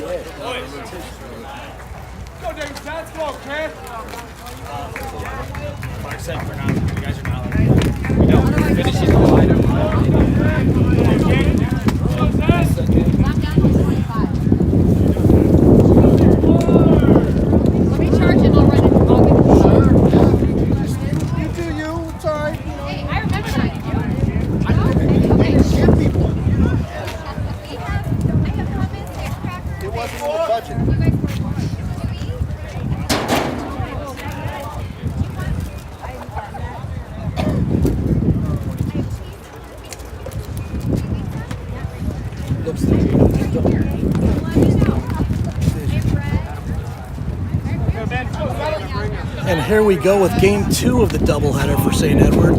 Go, David. Let's go, Chris. Mark said we're not. You guys are not. We don't. We're finishing the line. Knock down to 25. Let me charge it. I'll run it. I'll get it. You do you. Sorry. Hey, I remember that. I can't be one. It wasn't in the budget. And here we go with game 2 of the doubleheader for St. Edward.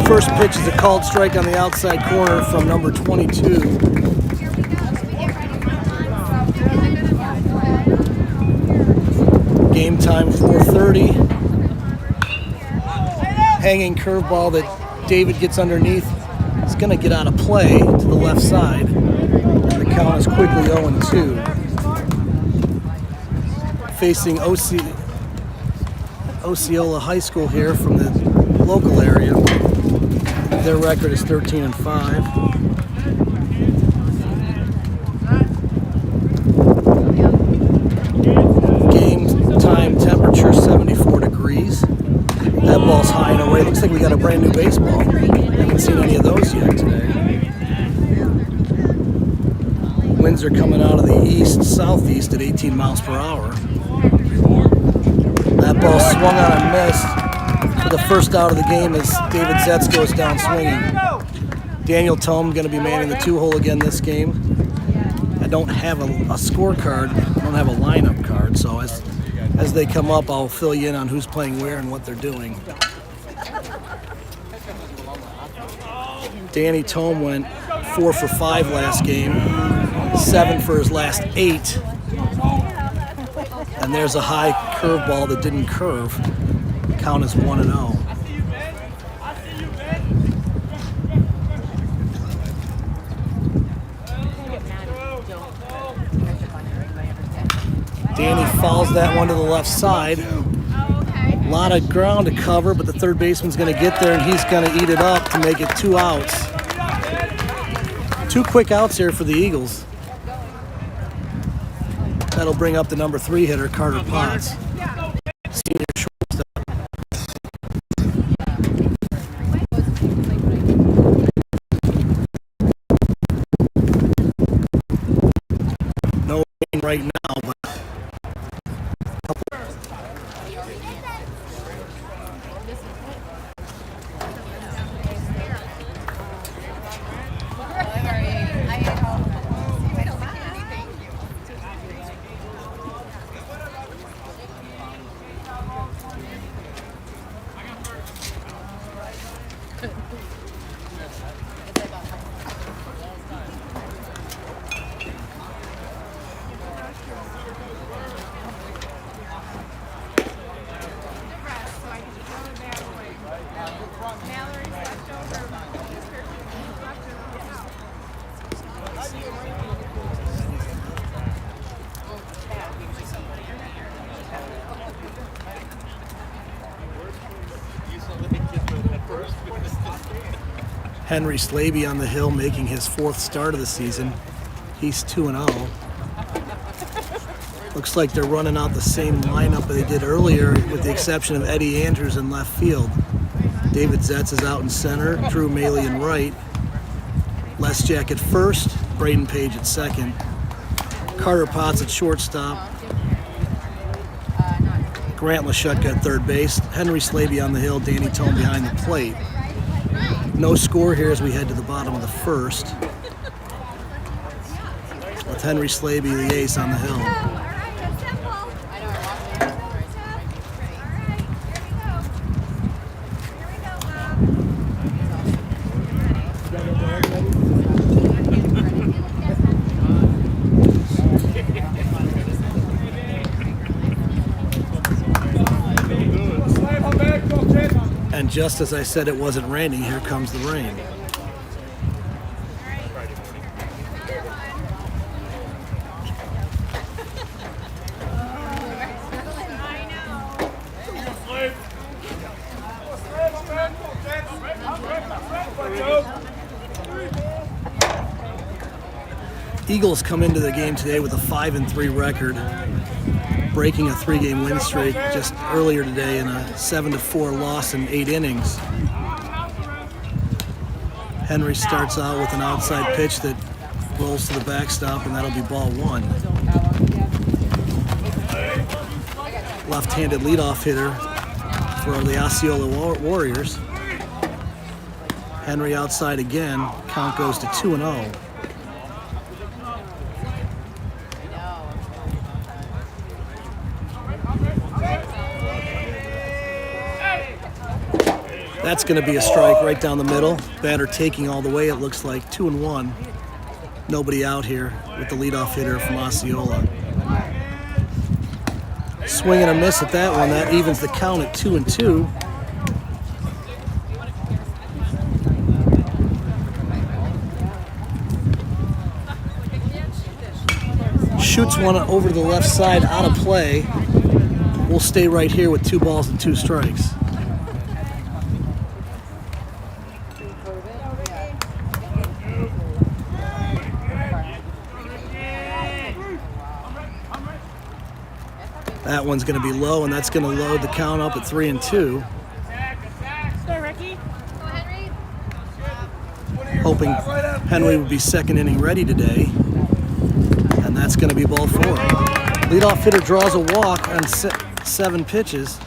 First pitch is a called strike on the outside corner from number 22. Game time 4:30. Hanging curveball that David gets underneath. It's going to get out of play to the left side. And the count is quickly 0-2. Facing Osceola High School here from the local area. Their record is 13-5. Game time temperature 74 degrees. That ball's high and away. Looks like we got a brand new baseball. Haven't seen any of those yet today. Winds are coming out of the east-southeast at 18 miles per hour. That ball swung on and missed for the first out of the game as David Zetz goes down swinging. Daniel Tome going to be manning the 2-hole again this game. I don't have a scorecard. I don't have a lineup card, so as they come up, I'll fill you in on who's playing where and what they're doing. Danny Tome went 4 for 5 last game, 7 for his last 8. And there's a high curveball that didn't curve. Count is 1-0. Danny fouls that one to the left side. A lot of ground to cover, but the third baseman's going to get there, and he's going to eat it up to make it 2 outs. 2 quick outs here for the Eagles. That'll bring up the number 3 hitter, Carter Potts. Senior shortstop. No rain right now, but Henry Slaby on the hill making his 4th start of the season. He's 2-0. Looks like they're running out the same lineup that they did earlier with the exception of Eddie Andrews in left field. David Zetz is out in center, Drew Maley in right. Les Jack at first, Braden Page at second. Carter Potts at shortstop. Grant Lachute at third base. Henry Slaby on the hill, Danny Tome behind the plate. No score here as we head to the bottom of the first. With Henry Slaby, the ace, on the hill. And just as I said it wasn't raining, here comes the rain. Eagles come into the game today with a 5-3 record, breaking a 3-game win streak just earlier today in a 7-4 loss in 8 innings. Henry starts out with an outside pitch that rolls to the backstop, and that'll be ball 1. Left-handed leadoff hitter for the Osceola Warriors. Henry outside again. Count goes to 2-0. That's going to be a strike right down the middle. Batter taking all the way, it looks like. 2-1. Nobody out here with the leadoff hitter from Osceola. Swing and a miss at that one. That evens the count at 2-2. Shoots one over to the left side, out of play. We'll stay right here with 2 balls and 2 strikes. That one's going to be low, and that's going to load the count up at 3-2. Hoping Henry would be second inning ready today, and that's going to be ball 4. Leadoff hitter draws a walk on 7 pitches,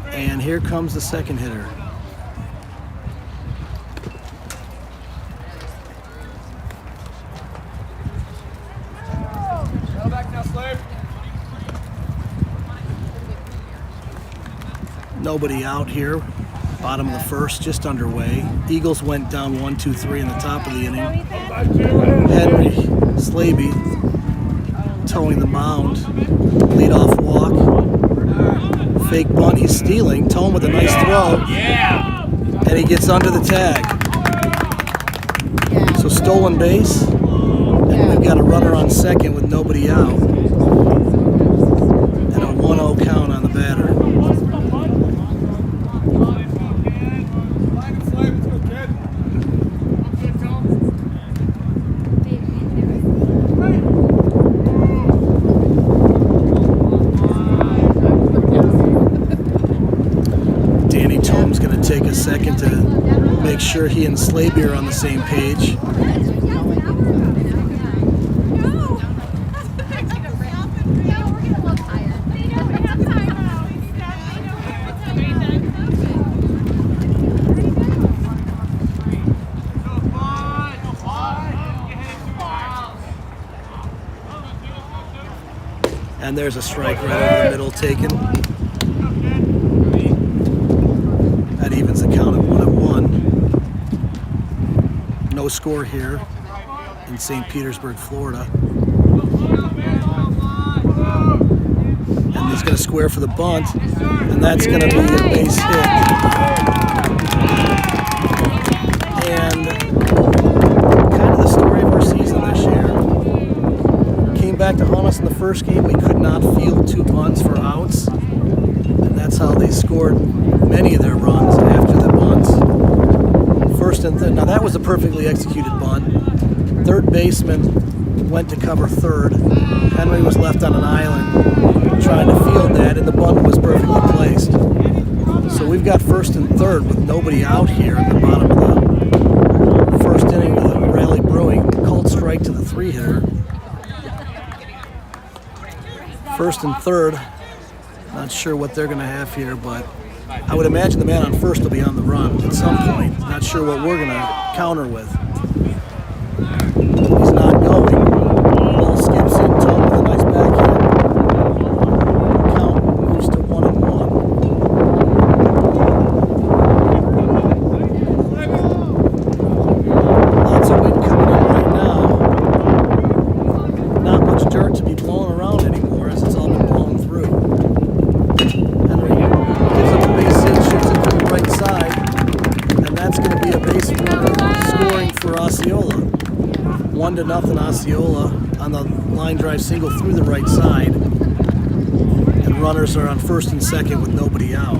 and here comes the second hitter. Nobody out here. Bottom of the first, just underway. Eagles went down 1-2-3 in the top of the inning. Henry Slaby towing the mound. Leadoff walk. Fake bunt, he's stealing. Tome with a nice throw. And he gets under the tag. So stolen base. And we've got a runner on second with nobody out. And a 1-0 count on the batter. Take a second to make sure he and Slaby are on the same page. And there's a strike right over the middle taken. That evens the count at 1-1. No score here in St. Petersburg, Florida. And he's going to square for the bunt, and that's going to be a base hit. And kind of the story of our season this year. Came back to haunt us in the first game. We could not field 2 bunts for outs, and that's how they scored many of their runs after the bunts. First and third. Now that was a perfectly executed bunt. Third baseman went to cover third. Henry was left on an island trying to field that, and the bunt was perfectly placed. So we've got first and third with nobody out here at the bottom of the first inning with a rally brewing. Called strike to the 3-hitter. First and third. Not sure what they're going to have here, but I would imagine the man on first will be on the run at some point. Not sure what we're going to counter with. He's not going. Ball skips in. Tone with a nice backhand. Count moves to 1-1. Lots of wind coming in right now. Not much dirt to be blown around anymore as it's all been blown through. Henry gives up a base hit, shoots it to the right side, and that's going to be a base runner scoring for Osceola. 1-0 Osceola on the line drive single through the right side, and runners are on first and second with nobody out.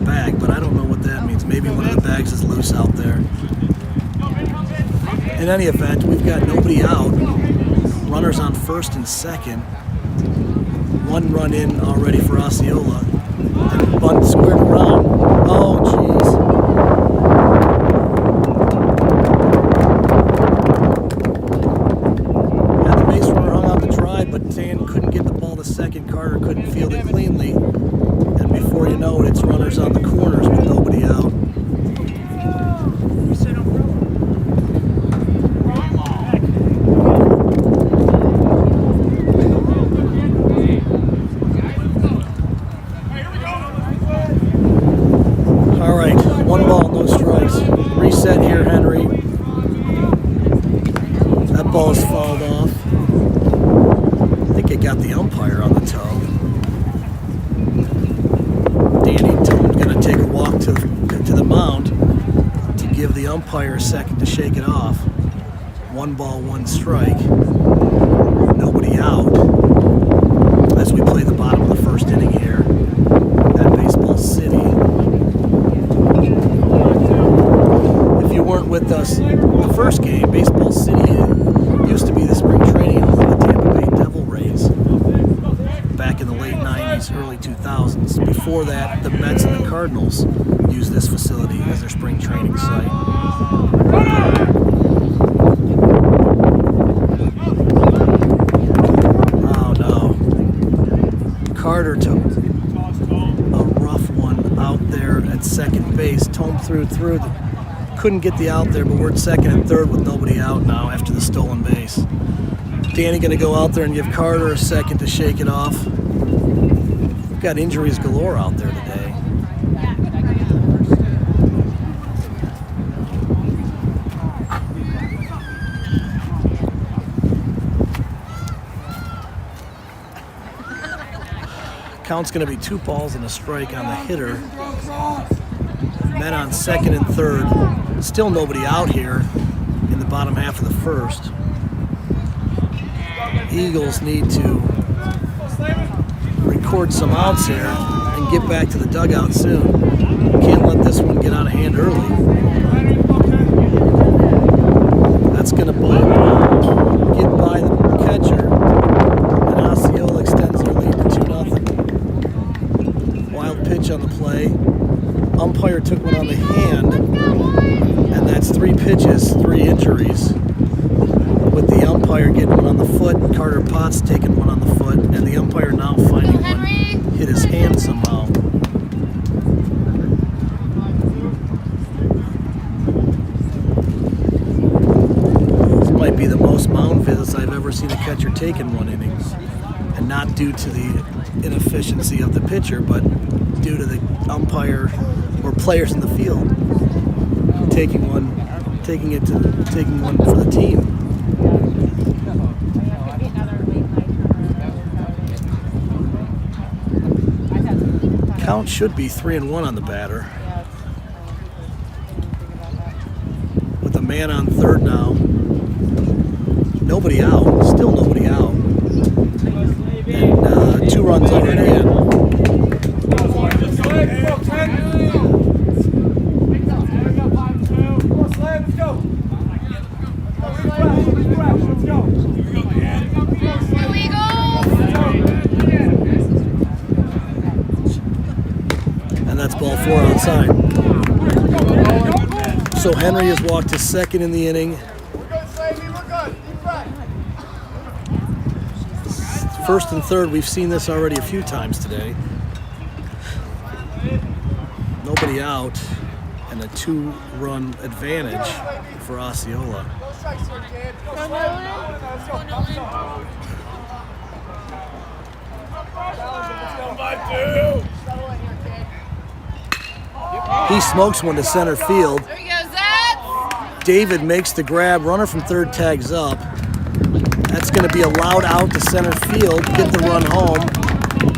bag, but I don't know what that means. Maybe one of the bags is loose out there. In any event, we've got nobody out. Runners on first and second. One run in already for Osceola. And bunt squared around. Oh, jeez. Had the base runner hung out to try, but Dan couldn't get the ball to second. Carter couldn't field it cleanly. And before you know it, it's runners on the corners with nobody out. All right, 1 ball, no strikes. Reset here, Henry. That ball's fouled off. I think it got the umpire on the toe. Danny Tome's going to take a walk to the mound to give the umpire a second to shake it off. 1 ball, 1 strike. Nobody out as we play the bottom of the first inning here at Baseball City. If you weren't with us the first game, Baseball City used to be the spring training home of the Tampa Bay Devil Rays back in the late 90s, early 2000s. Before that, the Mets and the Cardinals used this facility as their spring training site. Oh no. Carter took a rough one out there at second base. Tome threw. Couldn't get the out there, but we're at second and third with nobody out now after the stolen base. Danny going to go out there and give Carter a second to shake it off. We've got injuries galore out there today. Count's going to be 2 balls and a strike on the hitter. Men on second and third. Still nobody out here in the bottom half of the first. Eagles need to record some outs here and get back to the dugout soon. Can't let this one get out of hand early. That's going to get by the catcher, and Osceola extends their lead to 2-0. Wild pitch on the play. Umpire took one on the hand, and that's 3 pitches, 3 injuries. With the umpire getting one on the foot, Carter Potts taking one on the foot, and the umpire now finding one hit his hand somehow. This might be the most mound visits I've ever seen a catcher take in 1 inning. And not due to the inefficiency of the pitcher, but due to the umpire or players in the field taking one for the team. Count should be 3-1 on the batter. With a man on third now. Nobody out. Still nobody out. And 2 runs already in. And that's ball 4 outside. So Henry has walked to second in the inning. First and third, we've seen this already a few times today. Nobody out, and a 2-run advantage for Osceola. He smokes one to center field. There he goes, Zed. David makes the grab. Runner from third tags up. That's going to be a loud out to center field. Get the run home.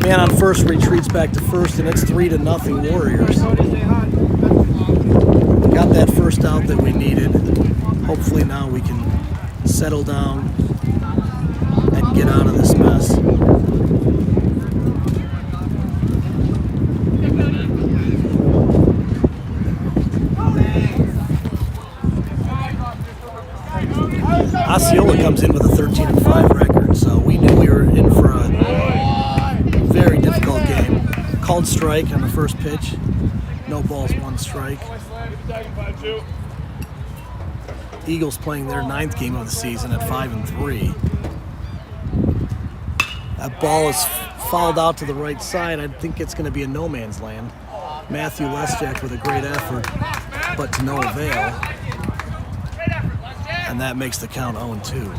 Man on first retreats back to first, and it's 3-0 Warriors. Got that first out that we needed. Hopefully now we can settle down and get out of this mess. Osceola comes in with a 13-5 record, so we knew we were in for a very difficult game. Called strike on the first pitch. No balls, 1 strike. Eagles playing their 9th game of the season at 5-3. That ball is fouled out to the right side. I think it's going to be a no man's land. Matthew Lesjak with a great effort, but to no avail. And that makes the count 0-2.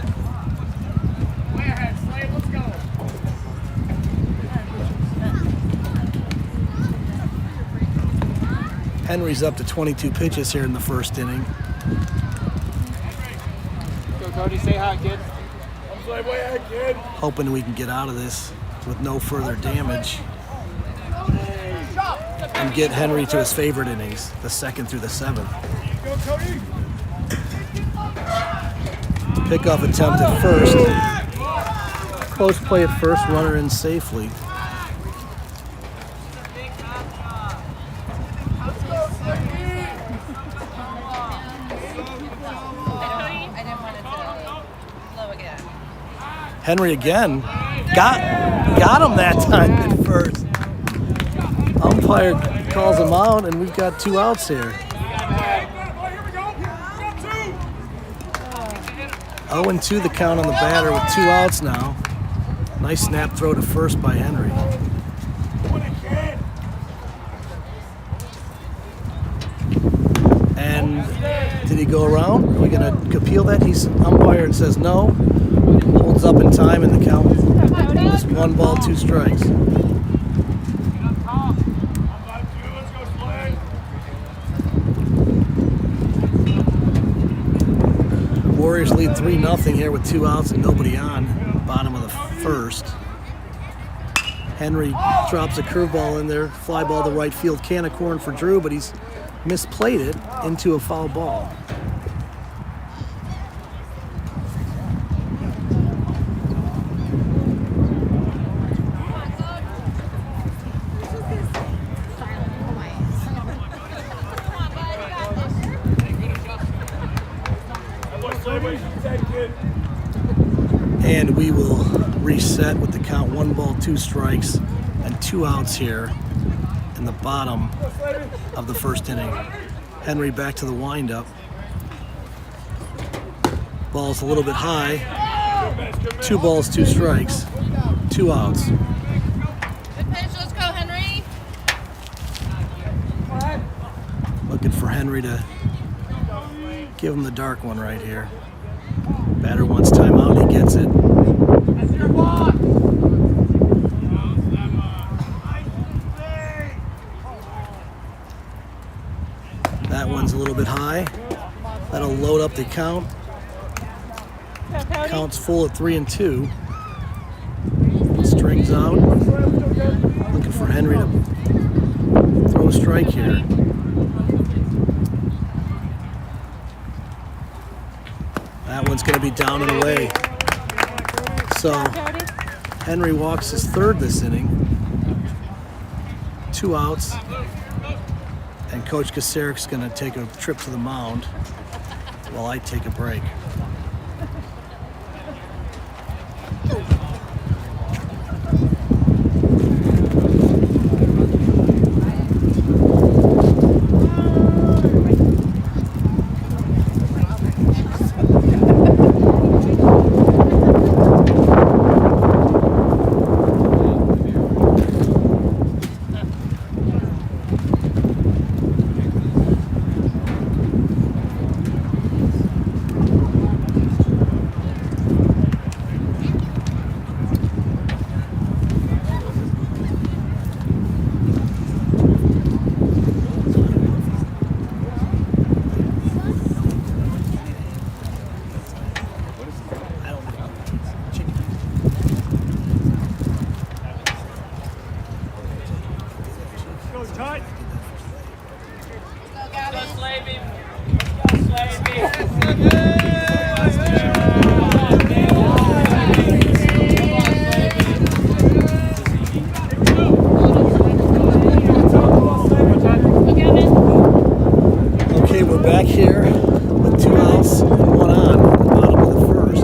Henry's up to 22 pitches here in the first inning. Go, Cody. Say hi, kid. Hoping we can get out of this with no further damage and get Henry to his favorite innings, the 2nd through the 7th. Pickoff attempt at first. Close play at first, runner in safely. Henry again. Got him that time at first. Umpire calls him out, and we've got 2 outs here. 0-2 the count on the batter with 2 outs now. Nice snap throw to first by Henry. And did he go around? Are we going to appeal that? He's umpire and says no. Holds up in time, and the count is 1 ball, 2 strikes. Warriors lead 3-0 here with 2 outs and nobody on. Bottom of the first. Henry drops a curveball in there. Fly ball to right field. Can of corn for Drew, but he's misplayed it into a foul ball. And we will reset with the count 1 ball, 2 strikes, and 2 outs here in the bottom of the first inning. Henry back to the windup. Ball's a little bit high. 2 balls, 2 strikes, 2 outs. Good pitch, let's go, Henry. Looking for Henry to give him the dark one right here. Batter wants timeout, he gets it. That one's a little bit high. That'll load up the count. Count's full at 3-2. Strings out. Looking for Henry to throw a strike here. That one's going to be down and away. So Henry walks his 3rd this inning. 2 outs. And Coach Kacerik's going to take a trip to the mound while I take a break. Okay, we're back here with 2 outs and 1 on at the bottom of the first.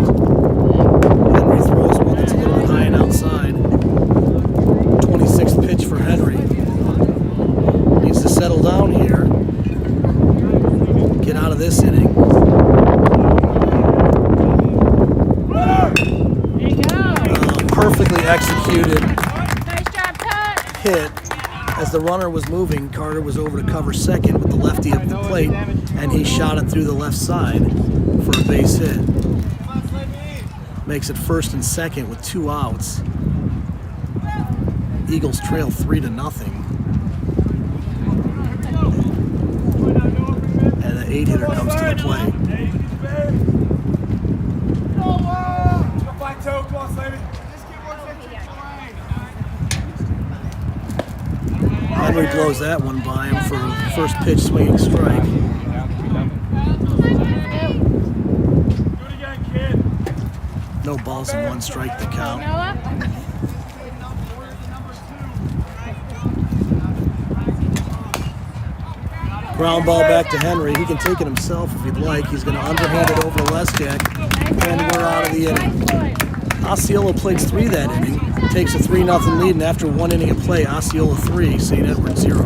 this inning. Perfectly executed Nice job, Cut. hit. As the runner was moving, Carter was over to cover second with the lefty of the plate, and he shot it through the left side for a base hit. Makes it first and second with 2 outs. Eagles trail 3-0. And the 8-hitter comes to the plate. Come on, Slavy. Henry blows that one by him for first pitch swinging strike. Do it again, kid. No balls and 1 strike to count. Noah. Ground ball back to Henry. He can take it himself if he'd like. He's going to underhand it over to Lesjak, and we're out of the inning. Osceola plays 3 that inning, takes a 3-0 lead, and after 1 inning of play, Osceola 3, St. Edward 0.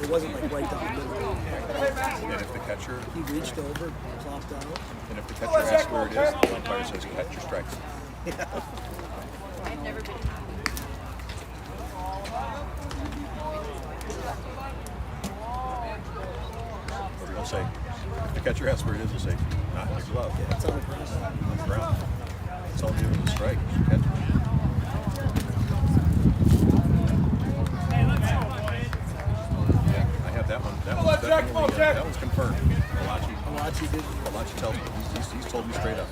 It wasn't like right down the middle. And if the catcher, He reached over, plopped out. and if the catcher asks where it is, the umpire says catcher strikes. I've never been Or he'll say, if the catcher asks where it is, he'll say, not in your glove. Yeah, it's on the ground. On the ground. It's all new with a strike. Catcher. Yeah, I have that one. That one's definitely, that one's confirmed. Malachi tells me. He's told me straight up.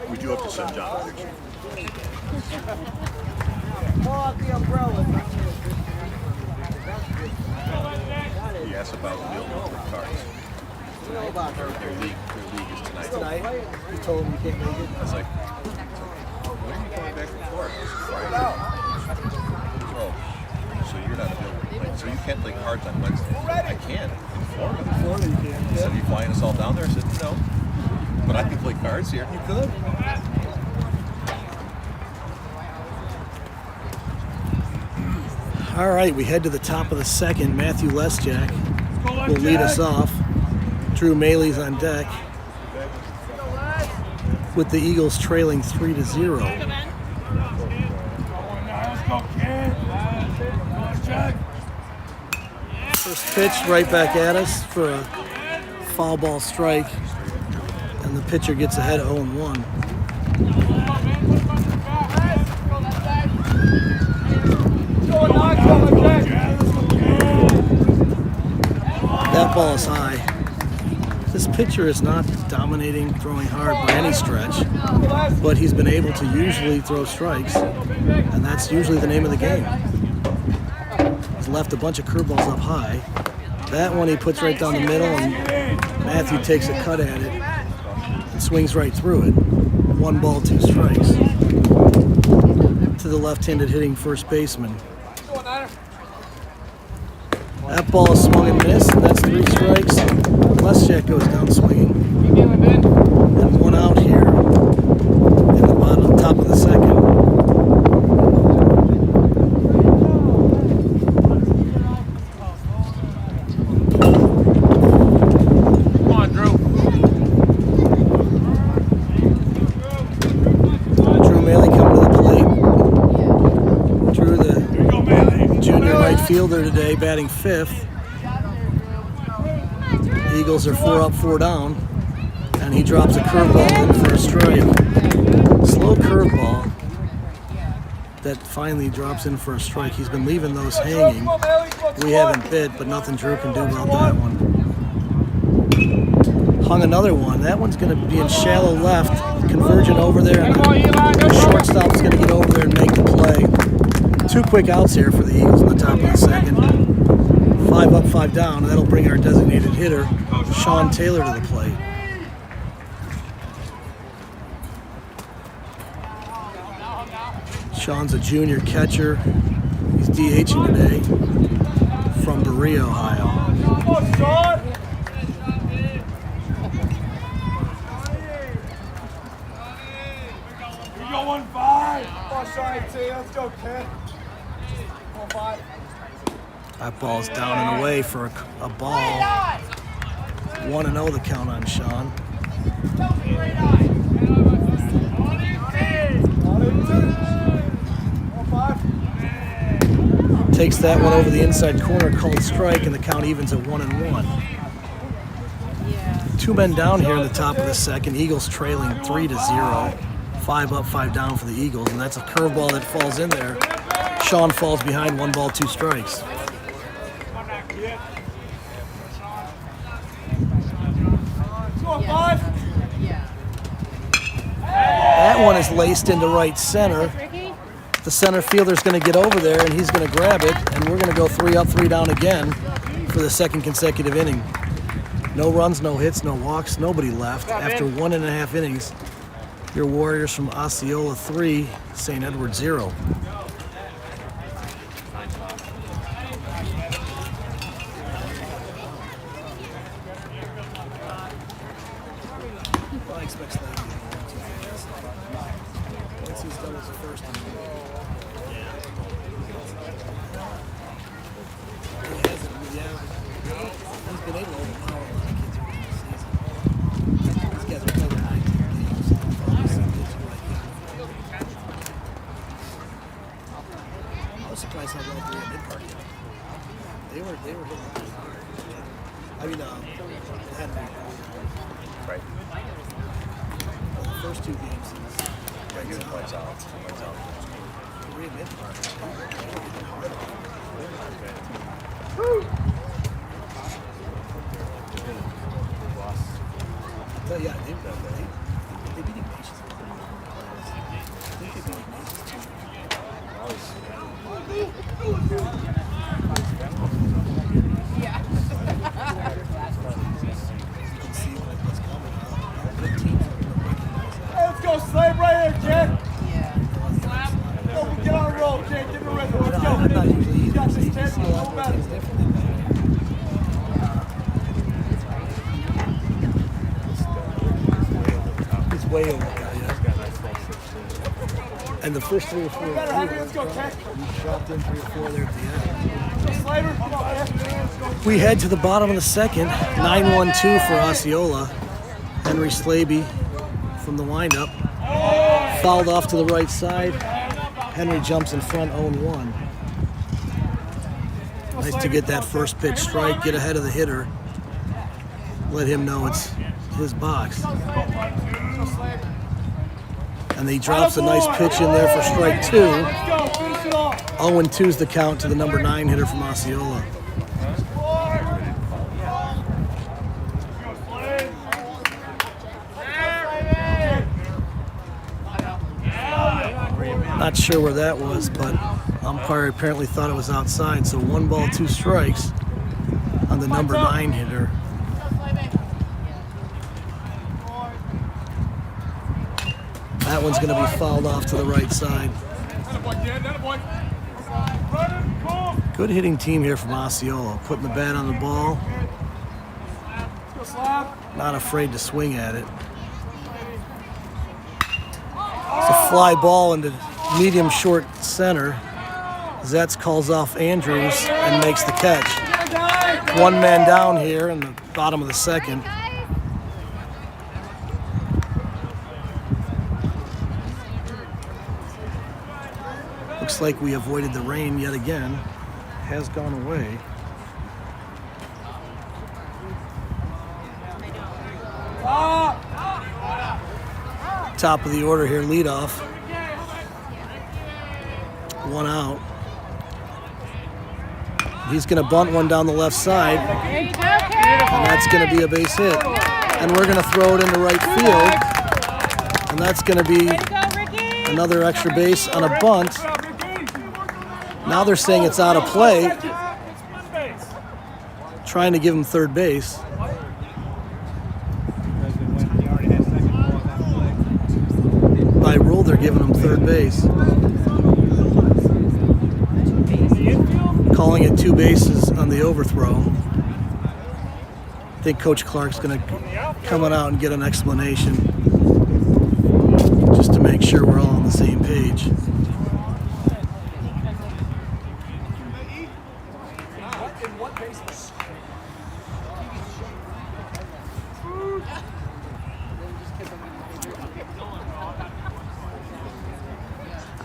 We do have to send John a picture. He asked about the deal with cards. Their league is tonight. Tonight, you told him you can't make it. I was like, when are you going back and forth? It's Friday. Oh, so you're not available to play. So you can't play cards on Wednesday. I can in Florida. Florida, you can. He said, are you flying us all down there? I said, no. But I can play cards here. You could. All right, we head to the top of the second. Matthew Lesjak will lead us off. Drew Maley's on deck with the Eagles trailing 3-0. Let's go, kid. First pitch right back at us for a foul ball strike, and the pitcher gets ahead 0-1. That ball is high. This pitcher is not dominating, throwing hard by any stretch, but he's been able to usually throw strikes, and that's usually the name of the game. He's left a bunch of curveballs up high. That one he puts right down the middle, and Matthew takes a cut at it and swings right through it. 1 ball, 2 strikes to the left-handed hitting first baseman. That ball is swung and missed, and that's 3 strikes. Lesjak goes down swinging. And 1 out here in the bottom, top of the second. Come on, Drew. Drew Maley coming to the plate. Drew, the Here we go, man. junior right fielder today, batting 5th. Eagles are 4 up, 4 down. And he drops a curveball in for a strike. Slow curveball that finally drops in for a strike. He's been leaving those hanging. We haven't bit, but nothing Drew can do about that one. Hung another one. That one's going to be in shallow left, convergent over there. And the shortstop's going to get over there and make the play. 2 quick outs here for the Eagles in the top of the second. 5 up, 5 down, and that'll bring our designated hitter, Sean Taylor, to the plate. Sean's a junior catcher. He's DHing today from Berea, Ohio. We go 1-5. Let's go, kid. 1-5. That ball's down and away for a ball. 1-0 the count on Sean. Takes that one over the inside corner, called strike, and the count evens at 1-1. 2 men down here in the top of the second. Eagles trailing 3-0. 5 up, 5 down for the Eagles, and that's a curveball that falls in there. Sean falls behind, 1 ball, 2 strikes. That one is laced into right center. The center fielder's going to get over there, and he's going to grab it, and we're going to go 3 up, 3 down again for the second consecutive inning. No runs, no hits, no walks, nobody left. After 1.5 innings, your Warriors from Osceola 3, St. Edward 0. I expect Slade to get 1-2. Once he's done as the first one. He's been able to overpower a lot of kids early in the season. These guys are playing 19 games. I was surprised how well they were mid-party. They were hitting pretty hard. I mean, they had to. Right. The first 2 games, He was lights out. Lights out. three mid-party. They were hitting hard. But yeah, they beat Ignatius. I think they beat Ignatius too. Yeah. You can see what was coming. Good teams are going to recognize that. Hey, let's go, Slade, right here, kid. Yeah. Go, get on a roll, kid. Get in the rhythm. Let's go. I'm not usually You got easy. this, You kid. see a No lot more better. things differently. He's way over the guy, yeah. And the first 3 or 4 Better, Henry. Let's go, kid. you dropped in 3 or 4 there at the end. Slater, come on, man. Let's go. We head to the bottom of the second. 9-1-2 for Osceola. Henry Slaby from the windup. Fouled off to the right side. Henry jumps in front 0-1. Nice to get that first pitch strike, get ahead of the hitter. Let him know it's his box. And he drops a nice pitch in there for strike 2. Let's go. Finish it off. 0-2 is the count to the number 9 hitter from Osceola. Not sure where that was, but umpire apparently thought it was outside. So 1 ball, 2 strikes on the number 9 hitter. That one's going to be fouled off to the right side. Good hitting team here from Osceola, putting the bat on the ball. Not afraid to swing at it. It's a fly ball into medium short center. Zetz calls off Andrews and makes the catch. 1 man down here in the bottom of the second. Looks like we avoided the rain yet again. has gone away. Top of the order here, leadoff. 1 out. He's going to bunt one down the left side, There you go, and that's going to be a base hit. And we're going to throw it into right field, and that's going to be another extra base on a bunt. Now they're saying it's out of play, trying to give him third base. By rule, they're giving him third base. Calling it 2 bases on the overthrow. I think Coach Clark's going to come out and get an explanation just to make sure we're all on the same page.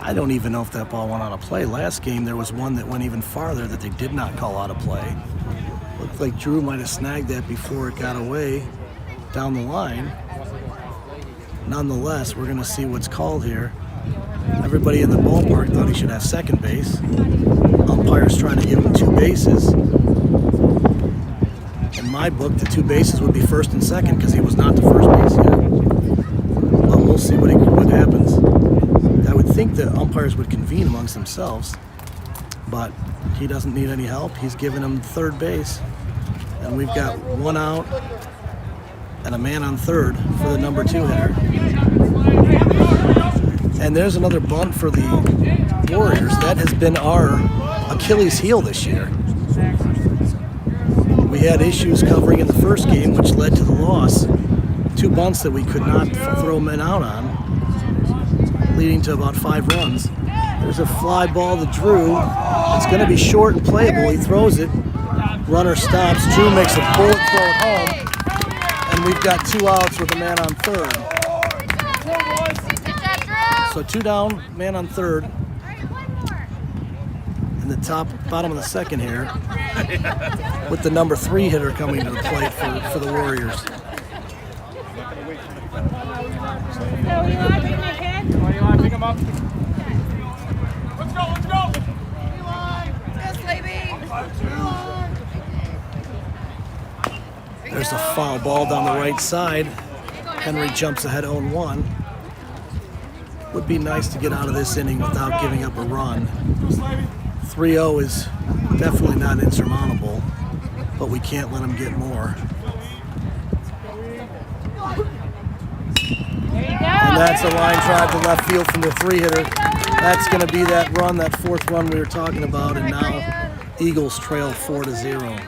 I don't even know if that ball went out of play. Last game, there was one that went even farther that they did not call out of play. Looked like Drew might have snagged that before it got away down the line. Nonetheless, we're going to see what's called here. Everybody in the ballpark thought he should have second base. Umpire's trying to give him 2 bases. In my book, the 2 bases would be first and second because he was not the first base yet. But we'll see what happens. I would think the umpires would convene amongst themselves, but he doesn't need any help. He's giving him third base, and we've got 1 out and a man on third for the number 2 hitter. And there's another bunt for the Warriors. That has been our Achilles heel this year. We had issues covering in the first game, which led to the loss. 2 bunts that we could not throw men out on, leading to about 5 runs. There's a fly ball to Drew. It's going to be short and playable. He throws it. Runner stops. Drew makes a bullet throw at home. And we've got 2 outs with a man on third. So 2 down, man on third. In the bottom of the second here, with the number 3 hitter coming to the plate for the Warriors. You want to pick him up? Let's go! There's a foul ball down the right side. Henry jumps ahead 0-1. Would be nice to get out of this inning without giving up a run. 3-0 is definitely not insurmountable, but we can't let him get more. And that's a line drive to left field from the 3 hitter. That's going to be that run, that 4th run we were talking about, and now Eagles trail 4-0.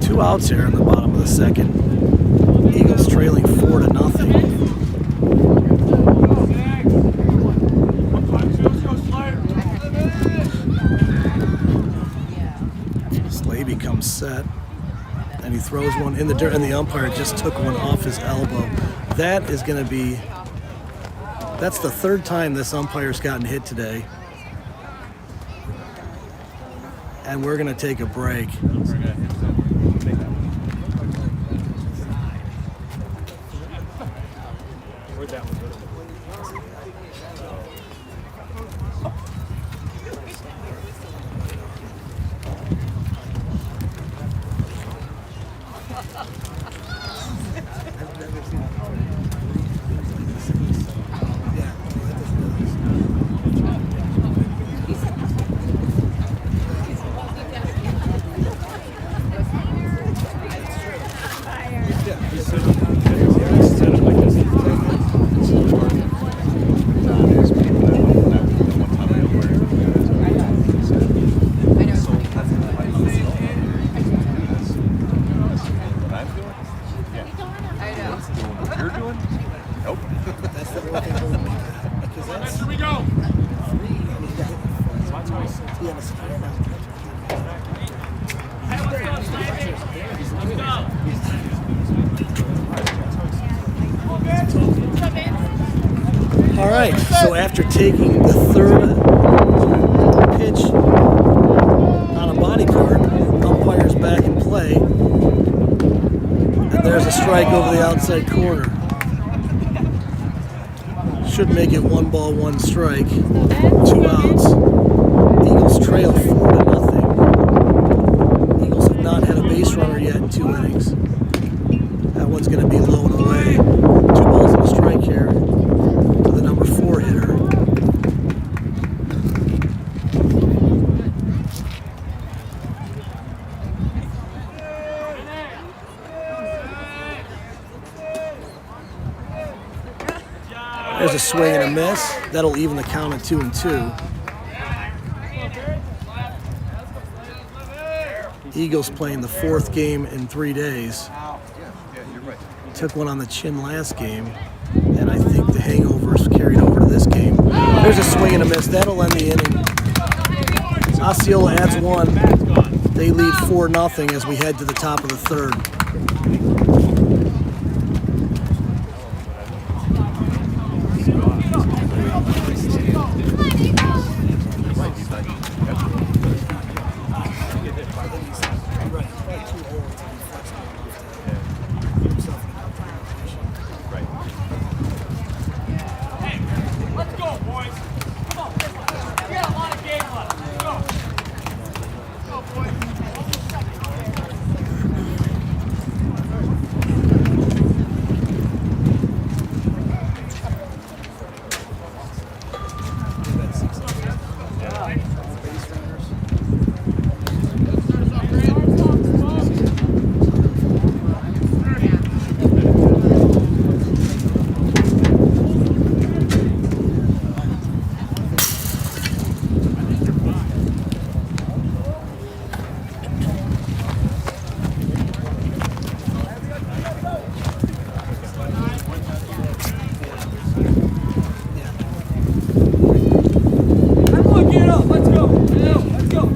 Two outs here in the bottom of the second. Eagles trailing 4-0. Becomes set, and he throws one in the dirt, and the umpire just took one off his elbow. That is going to be, that's the 3rd time this umpire's gotten hit today. And we're going to take a break. All right, so after taking the third pitch on a body part, umpire's back in play, and there's a strike over the outside corner. Should make it 1 ball, 1 strike, 2 outs. Eagles trail 4-0. Eagles have not had a base runner yet in 2 innings. That one's going to be low and away. 2 balls and a strike here to the number 4 hitter. There's a swing and a miss. That'll even the count at 2-2. Eagles playing the 4th game in 3 days. Yeah, you're right. Took one on the chin last game, and I think the hangovers carried over to this game. There's a swing and a miss. That'll end the inning. Osceola adds 1. They lead 4-0 as we head to the top of the 3rd. Let's go, boys. Come on. We got a lot of game left. Let's go. Go, boys. Everyone get up. Let's go. Let's go.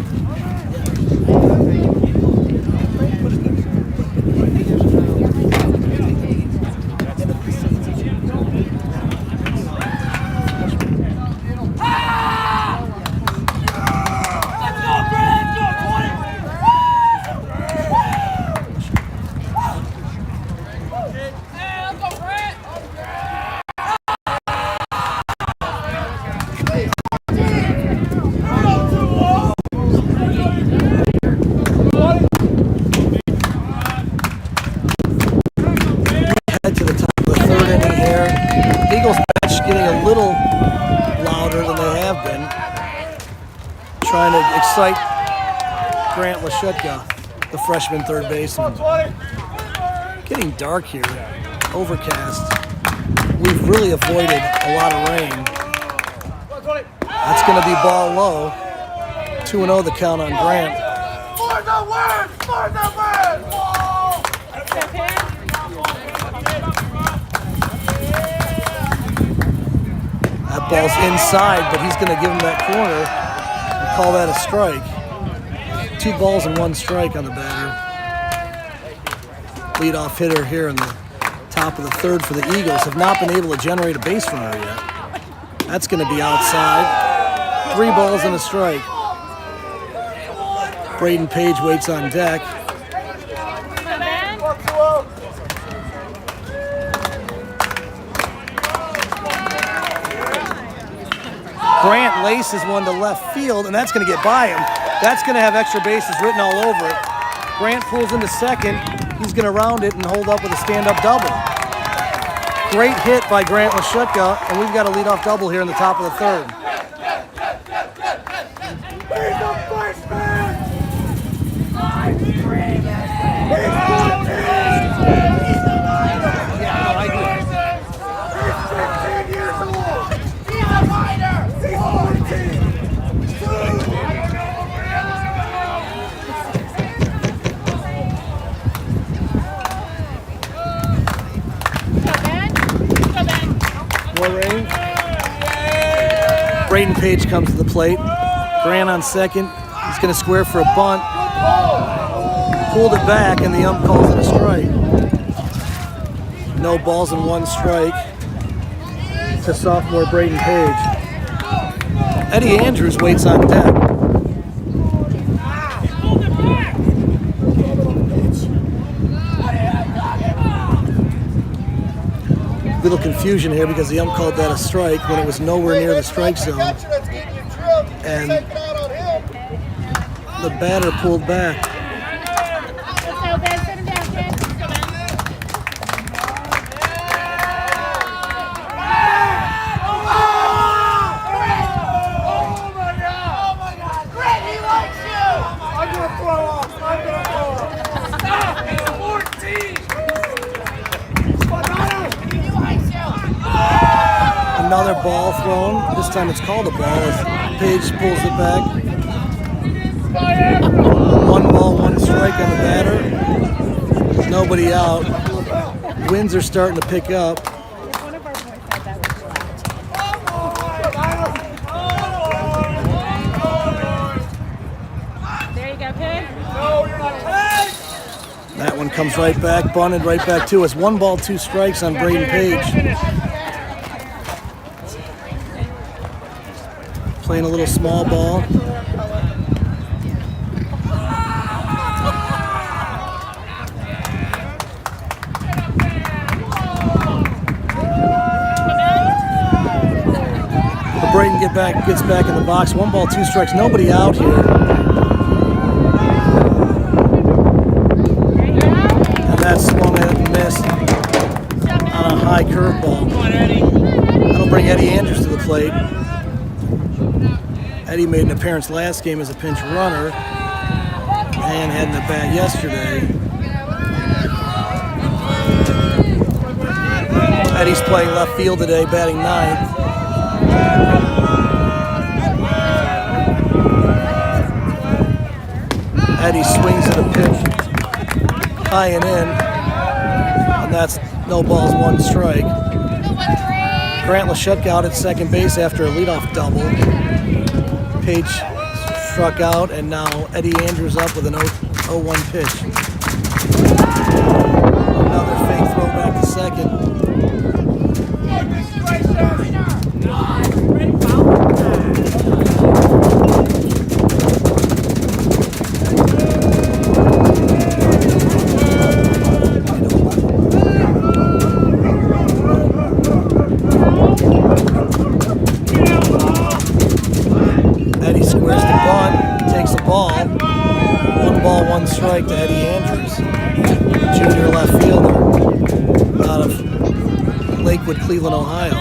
Head to the top of the 3rd inning here. Eagles bench getting a little louder than they have been. Trying to excite Grant Lashutka, the freshman 3rd baseman. Getting dark here. Overcast. We've really avoided a lot of rain. That's going to be ball low. 2-0 the count on Grant. For the win! For the win! That ball's inside, but he's going to give him that corner and call that a strike. 2 balls and 1 strike on the batter. Leadoff hitter here in the top of the 3rd for the Eagles. Have not been able to generate a base runner yet. That's going to be outside. 3 balls and a strike. Braden Page waits on deck. Grant laces one to left field, and that's going to get by him. That's going to have extra bases written all over it. Grant pulls into second. He's going to round it and hold up with a stand-up double. Great hit by Grant Lashutka, and we've got a leadoff double here in the top of the 3rd. He's the first man! He's 15 years old! He's a fighter! He's 14! More rain. Braden Page comes to the plate. Grant on second. He's going to square for a bunt. Pulled it back, and the ump calls it a strike. No balls and 1 strike to sophomore Braden Page. Eddie Andrews waits on deck. Little confusion here because the ump called that a strike when it was nowhere near the strike zone. And the batter pulled back. Another ball thrown. This time it's called a ball as Page pulls it back. 1 ball, 1 strike on the batter. Nobody out. Winds are starting to pick up. There you go, Pig. That one comes right back, bunted right back to us. 1 ball, 2 strikes on Braden Page. Playing a little small ball. But Braden gets back in the box. 1 ball, 2 strikes. Nobody out here. And that swung and missed on a high curveball. That'll bring Eddie Andrews to the plate. Eddie made an appearance last game as a pinch runner and had an at-bat yesterday. Eddie's playing left field today, batting 9th. Eddie swings at a pitch, high and in, and that's no balls, 1 strike. Grant Lashut out at second base after a leadoff double. Page struck out, and now Eddie Andrews up with an 0-1 pitch. Another fake throw back to second. Eddie squares the bunt, takes the ball. 1 ball, 1 strike to Eddie Andrews, junior left fielder out of Lakewood, Cleveland, Ohio.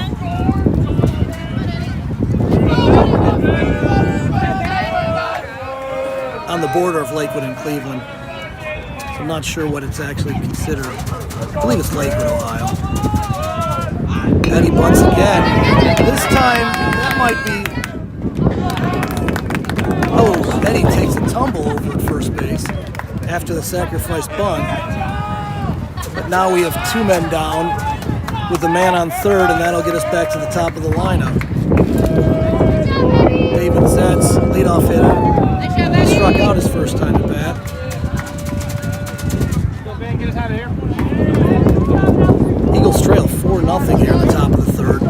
On the border of Lakewood and Cleveland. So I'm not sure what it's actually considered. I believe it's Lakewood, Ohio. Eddie bunts again. This time, that might be... Oh, Eddie takes a tumble over at first base after the sacrifice bunt. But now we have 2 men down with the man on third, and that'll get us back to the top of the lineup. David Zetz, leadoff hitter, struck out his first time at bat. Eagles trail 4-0 here in the top of the third.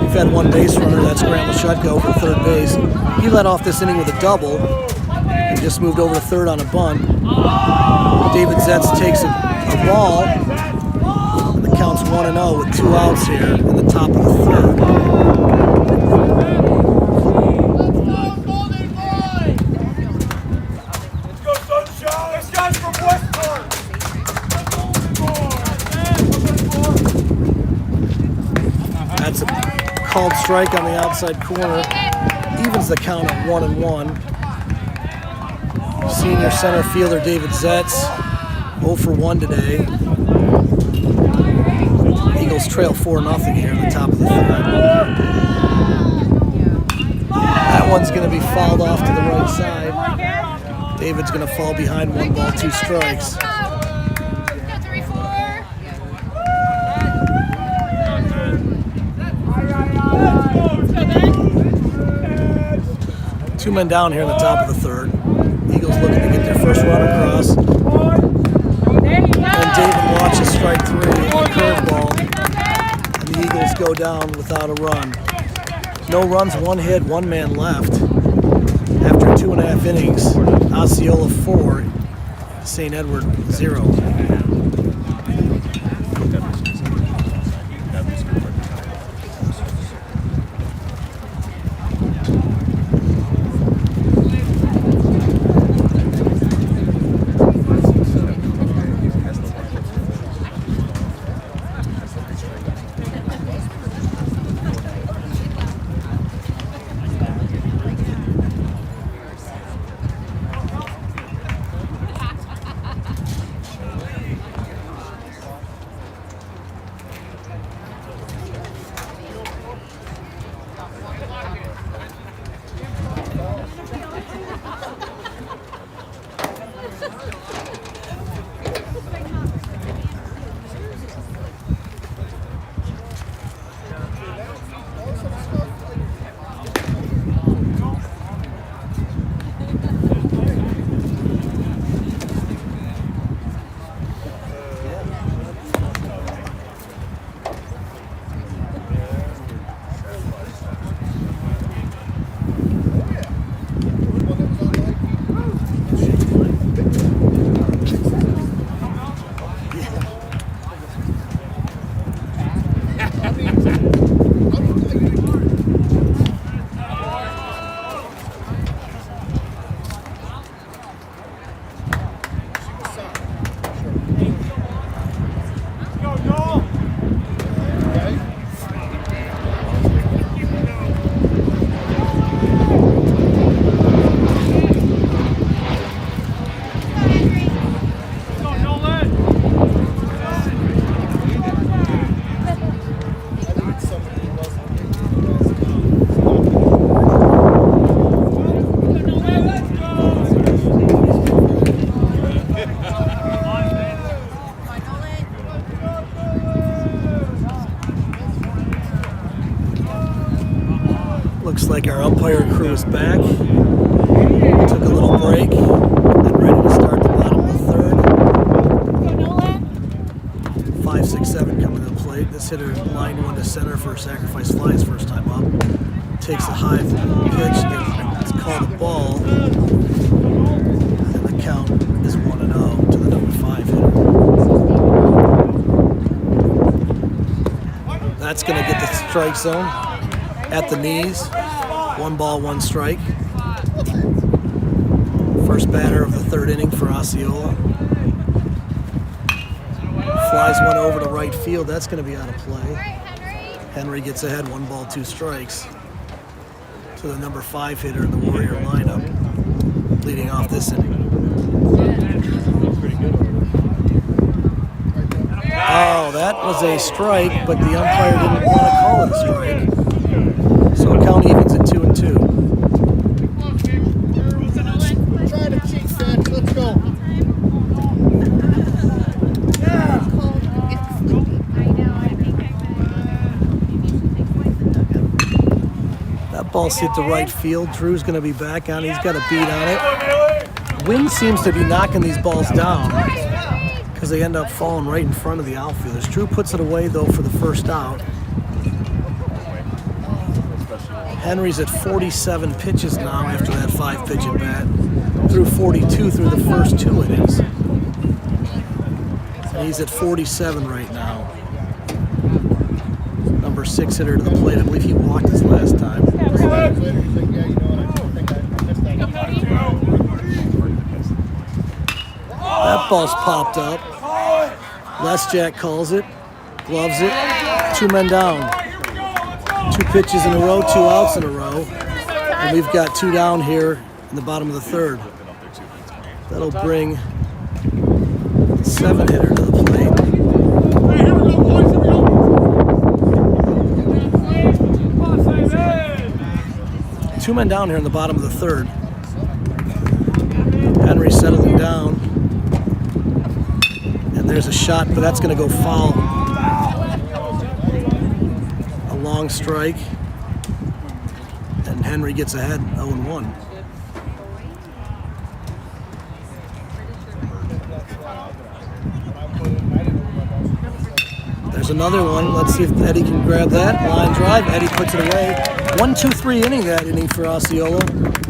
We've had 1 base runner, that's Grant Lashut over third base. He led off this inning with a double and just moved over to third on a bunt. David Zetz takes a ball. The count's 1-0 with 2 outs here in the top of the third. Let's go, Sunshine! This guy's from Westport! That's a called strike on the outside corner. Evens the count at 1-1. Senior center fielder David Zetz, 0 for 1 today. Eagles trail 4-0 here in the top of the third. That one's going to be fouled off to the right side. David's going to fall behind, 1 ball, 2 strikes. 2 men down here in the top of the third. Eagles looking to get their first run across. And David watches go down without a run. No runs, 1 hit, 1 man left. After 2.5 innings, Osceola 4, St. Edward 0. Looks like our umpire crew is back. Took a little break and ready to start the bottom of the third. 5, 6, 7 coming to the plate. This hitter lined one to center for a sacrifice fly his first time up. Takes a high pitch that's called a ball. And the count is 1-0 to the number 5 hitter. That's going to get the strike zone at the knees. 1 ball, 1 strike. First batter of the 3rd inning for Osceola. Flies one over to right field. That's going to be out of play. Henry gets ahead. 1 ball, 2 strikes to the number 5 hitter in the Warrior lineup, leading off this inning. Oh, that was a strike, but the umpire didn't want to call it a strike. So count evens at 2-2. Try to cheat, Fed. Let's go. That ball's hit to right field. Drew's going to be back on. He's got a beat on it. Wind seems to be knocking these balls down because they end up falling right in front of the outfielders. Drew puts it away, though, for the first out. Henry's at 47 pitches now after that 5-pitch at bat. Threw 42 through the first 2 innings. And he's at 47 right now. Number 6 hitter to the plate. I believe he walked his last time. That ball's popped up. Les Jack calls it, gloves it. 2 men down. 2 pitches in a row, 2 outs in a row. And we've got 2 down here in the bottom of the 3rd. That'll bring the 7 hitter to the plate. Hey, here we go, boys. Here we go. 2 men down here in the bottom of the 3rd. Henry settling down. And there's a shot, but that's going to go foul. A long strike. And Henry gets ahead 0-1. There's another one. Let's see if Eddie can grab that. Line drive. Eddie puts it away. 1-2-3 inning that inning for Osceola.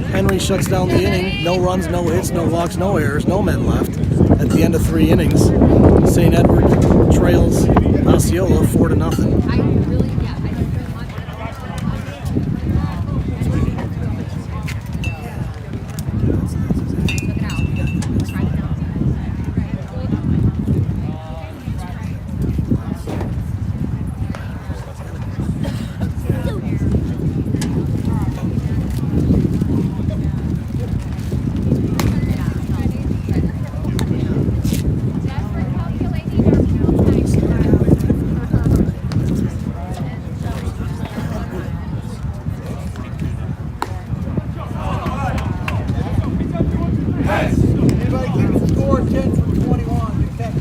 Henry shuts down the inning. No runs, no hits, no walks, no errors, no men left. At the end of 3 innings, St. Edward trails Osceola 4-0. Anybody keep the score 10 from 21. You catch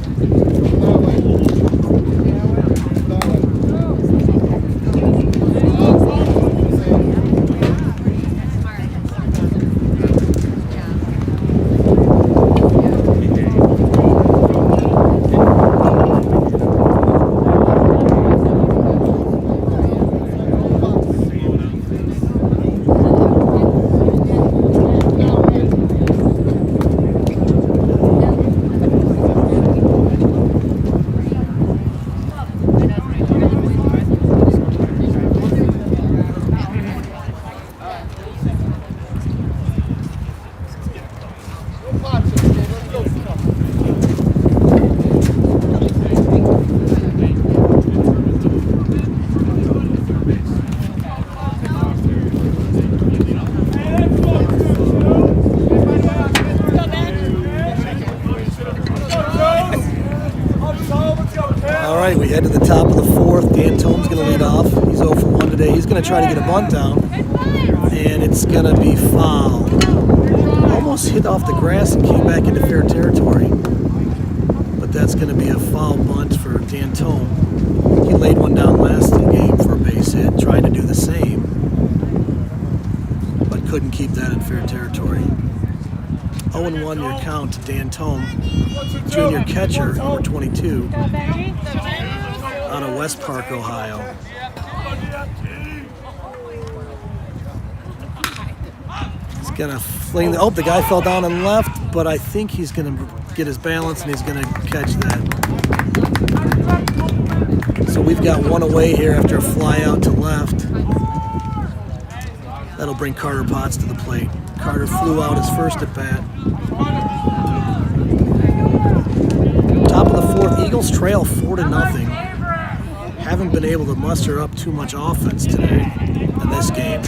All right, we head to the top of the 4th. Dan Tome's going to lead off. He's 0 for 1 today. He's going to try to get a bunt down, and it's going to be foul. Almost hit off the grass and came back into fair territory, but that's going to be a foul bunt for Dan Tome. He laid one down last game for a base hit, tried to do the same, but couldn't keep that in fair territory. 0-1 your count to Dan Tome, junior catcher, number 22, out of West Park, Ohio. He's gonna fling the guy fell down and left, but I think he's gonna get his balance and he's gonna catch that. So we've got one away here after a fly out to left. That'll bring Carter Potts to the plate. Carter flew out his first at bat. Top of the 4th, Eagles trail 4-0. Haven't been able to muster up too much offense today in this game.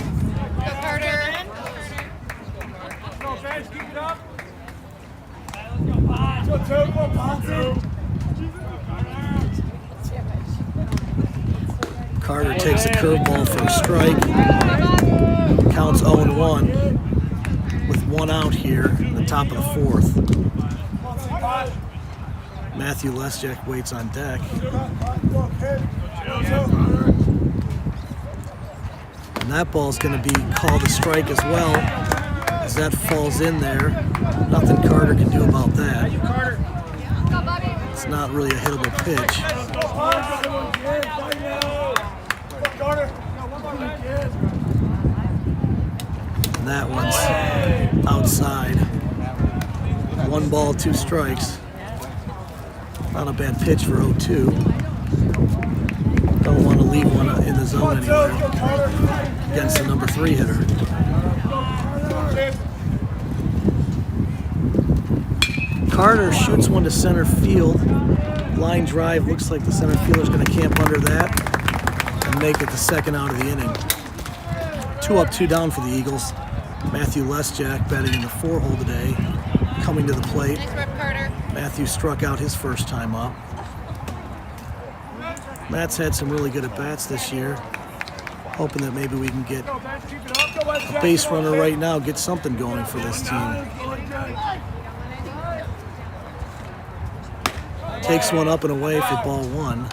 Carter takes a curveball for a strike. Counts 0-1 with 1 out here in the top of the 4th. Matthew Lesjak waits on deck. And that ball's going to be called a strike as well, as that falls in there. Nothing Carter can do about that. It's not really a hittable pitch. And that one's outside. 1 ball, 2 strikes. Not a bad pitch for 0-2. Don't want to leave one in the zone anywhere against the number 3 hitter. Carter shoots one to center field. Line drive, looks like the center fielder's going to camp under that and make it the 2nd out of the inning. 2 up, 2 down for the Eagles. Matthew Lesjak batting in the 4-hole today, coming to the plate. Nice rip, Carter. Matthew struck out his first time up. Matt's had some really good at-bats this year. Hoping that maybe we can get a base runner right now, get something going for this team. Takes one up and away for ball 1.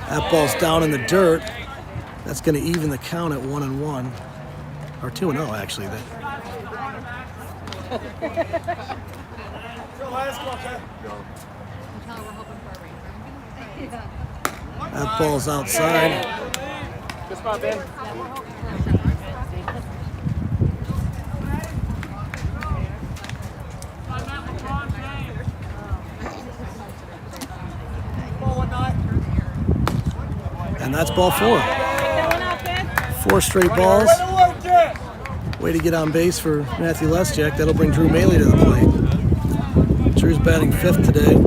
That ball's down in the dirt. That's going to even the count at 1-1, or 2-0 actually. Let's go, okay? That ball's outside. Good spot, Ben. And that's ball 4. 4 straight balls. Way to get on base for Matthew Lesjak. That'll bring Drew Maley to the plate. Drew's batting 5th today.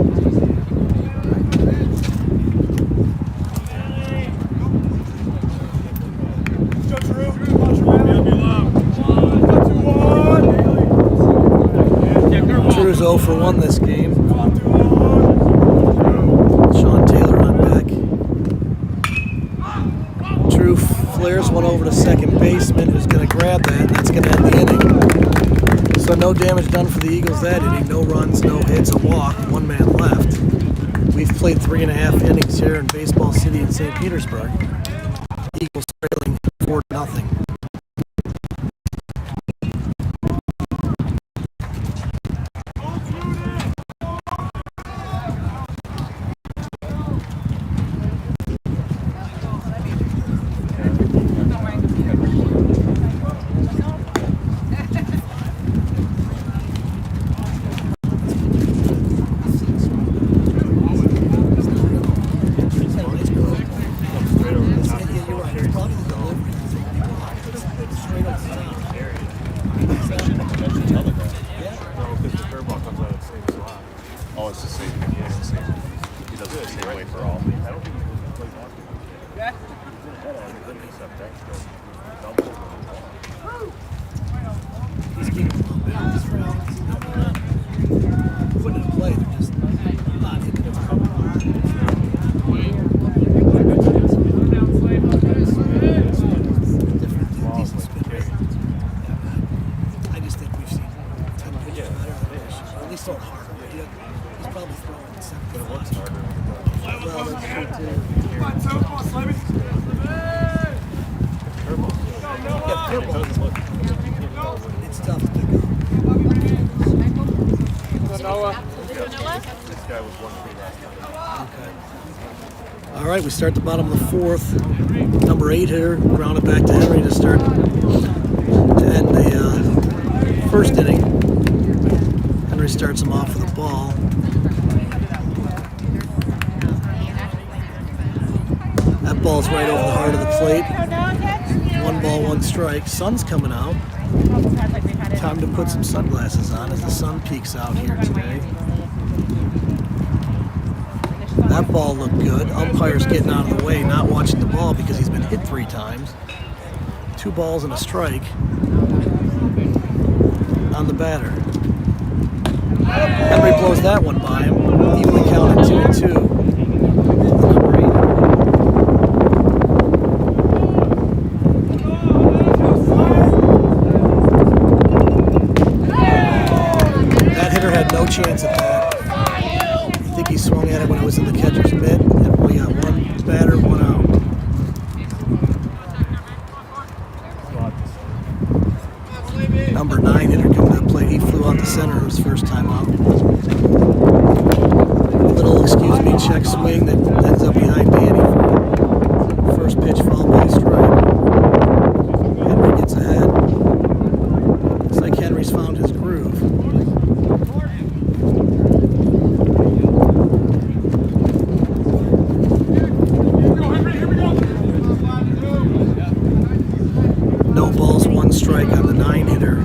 Drew's 0 for 1 this game. Sean Taylor on deck. Drew flares one over to second baseman, who's going to grab that, and that's going to end the inning. So no damage done for the Eagles that inning. No runs, no hits, a walk, 1 man left. We've played 3.5 innings here in Baseball City in St. Petersburg. Eagles trailing 4-0. Oh, it's the same. Yeah, it's the same. He does it the same way for all. Putting it in play, they're just not hitting it. Decent spin rate. I just think we've seen 10 pitches better than this. Or at least throwing harder. He's probably throwing 7. But it works harder. Well, that's true too. Come on, come on, Slimmy. Yeah, curveballs. It's tough to pick up. Noah. This guy was 1-3 last time. Okay. All right, we start the bottom of the 4th. Number 8 hitter, ground it back to Henry to start to end the first inning. Henry starts him off with a ball. That ball's right over the heart of the plate. 1 ball, 1 strike. Sun's coming out. Time to put some sunglasses on as the sun peeks out here today. That ball looked good. Umpire's getting out of the way, not watching the ball because he's been hit 3 times. 2 balls and a strike on the batter. Henry blows that one by him. Evenly counted 2-2. No chance at that. I think he swung at it when it was in the catcher's mitt, and we got 1 batter, 1 out. Number 9 hitter coming to the plate. He flew out the center his first time out. Little excuse me check swing that ends up behind Danny for first pitch foul ball strike. Henry gets ahead. Looks like Henry's found his groove. No balls, 1 strike on the 9 hitter.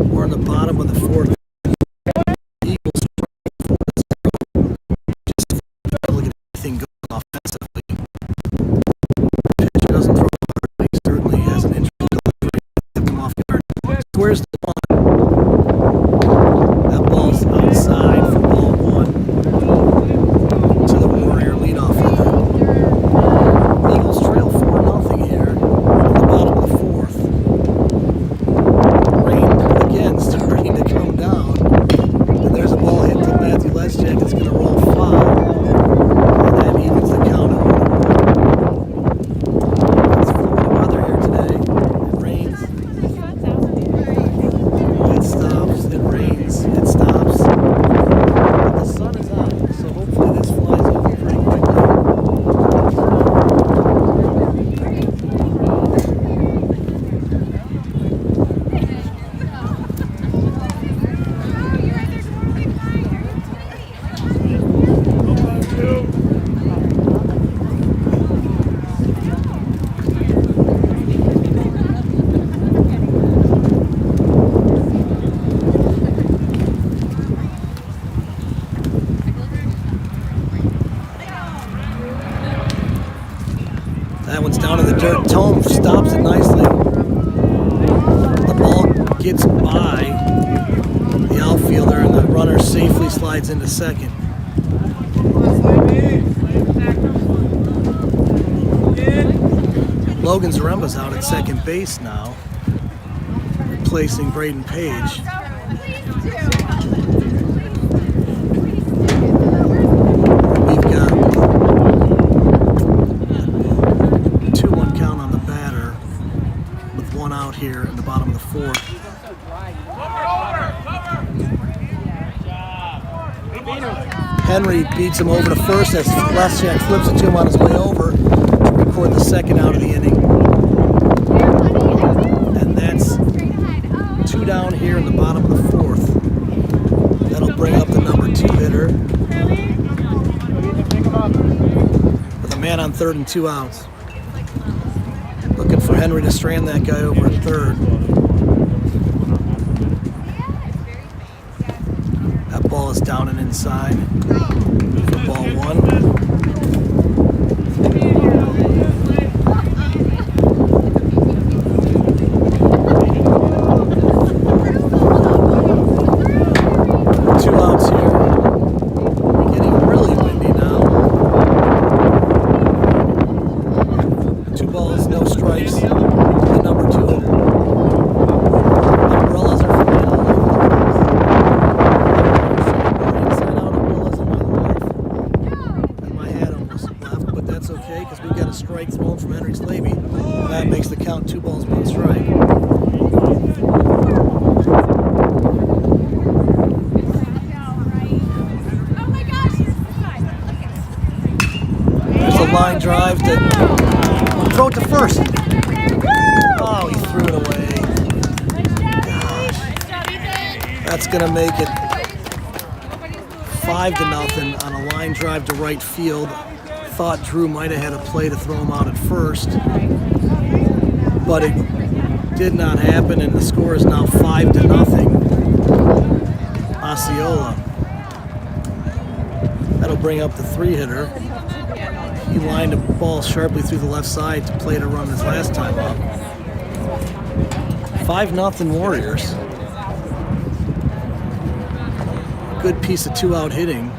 We're in the bottom of the 4th. Eagles 4-0. Just look at That one's down in the dirt. Tome stops it nicely. The ball gets by the outfielder, and the runner safely slides into second. Logan Zaremba's out at second base now, replacing Braden Page. We've got a 2-1 count on the batter with one out here in the bottom of the fourth. Henry beats him over to first as Leszczak flips it to him on his way over to record the second out of the inning. And that's 2 down here in the bottom of the fourth. That'll bring up the number 2 hitter with a man on third and 2 outs. Looking for Henry to strand that guy over at third. That ball is down and inside for ball 1. Line drive to throw it to first. Oh, he threw it away. Gosh. That's going to make it 5-0 on a line drive to right field. Thought Drew might have had a play to throw him out at first, but it did not happen, and the score is now 5-0. Osceola. That'll bring up the 3 hitter. He lined a ball sharply through the left side to play to run his last time up. 5-0 Warriors. Good piece of 2-out hitting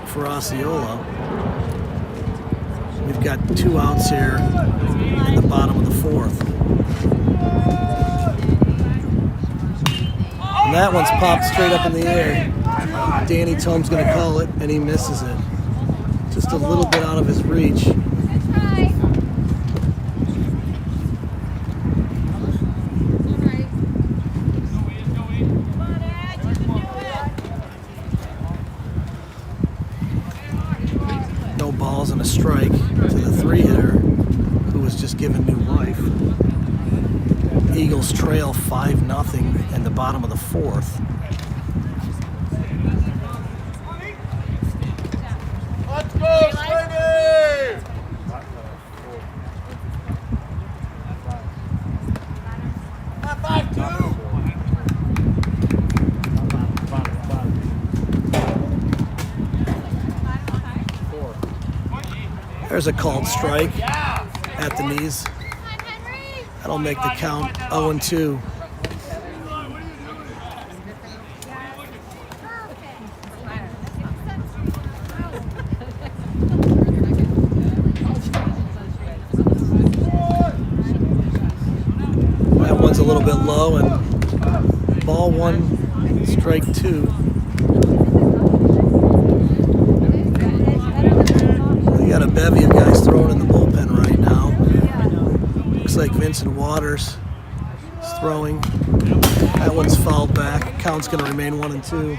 for Osceola. We've got 2 outs here in the bottom of the fourth. And that one's popped straight up in the air. Danny Tome's going to call it, and he misses it. Just a little bit out of his reach. No balls and a strike to the 3 hitter, who was just given new life. Eagles trail 5-0 in the bottom of the fourth. Let's go, Sweeney! High 5-2! There's a called strike at the knees. That'll make the count 0-2. That one's a little bit low, and ball 1, strike 2. We got a bevy of guys throwing in the bullpen right now. Looks like Vincent Waters is throwing. That one's fouled back. Count's going to remain 1-2.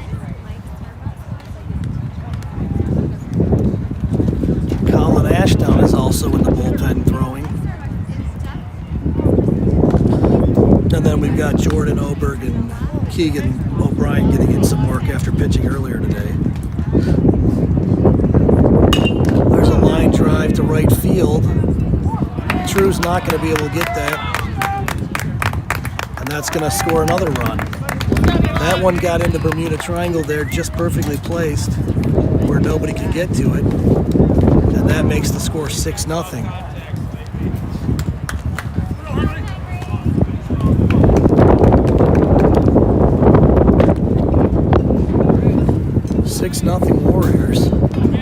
Colin Ashdown is also in the bullpen throwing. And then we've got Jordan Oberg and Keegan O'Brien getting in some work after pitching earlier today. There's a line drive to right field. Drew's not going to be able to get that. And that's going to score another run. That one got into Bermuda Triangle there, just perfectly placed, where nobody could get to it. And that makes the score 6-0. 6-0 Warriors.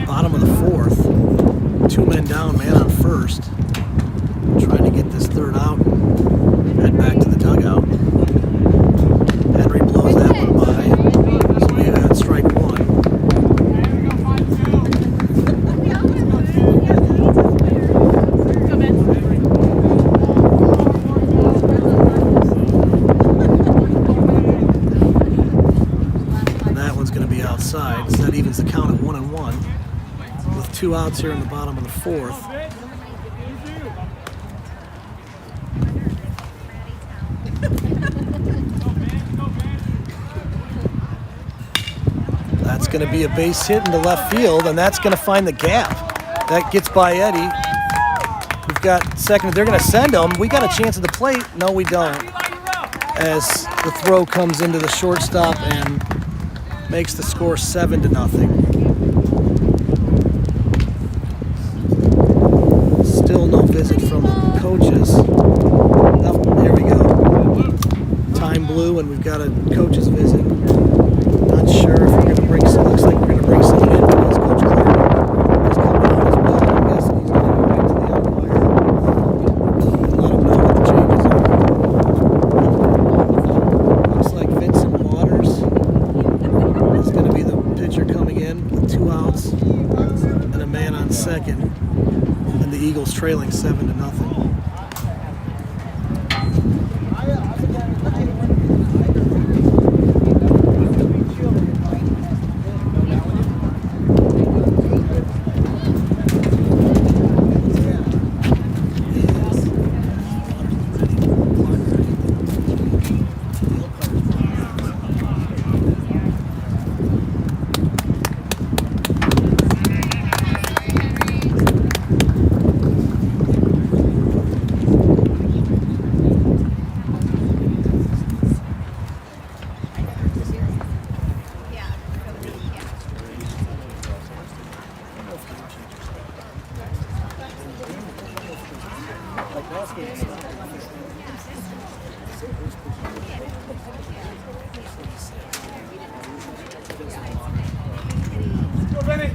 Bottom of the fourth. 2 men down, man on first. Trying to get this third out. Head back to the dugout. Henry blows that one by. So we got strike one. And that one's going to be outside. So that evens the count at 1-1. With 2 outs here in the bottom of the fourth. That's going to be a base hit into left field, and that's going to find the gap. That gets by Eddie. We've got second. They're going to send him. We got a chance at the plate. No, we don't. As the throw comes into the shortstop and makes the score 7-0. Still no visit from the coaches. Oh, there we go. Time blew, and we've got a coach's visit. Not sure if we're going to bring some. Looks like we're going to bring someone in because Coach Clark has come down as well. I'm guessing he's going to go back to the umpire and let him know what the changes are. Looks like Vincent Waters is going to be the pitcher coming in with 2 outs and a man on second, and the Eagles trailing 7-0. Go, Benny.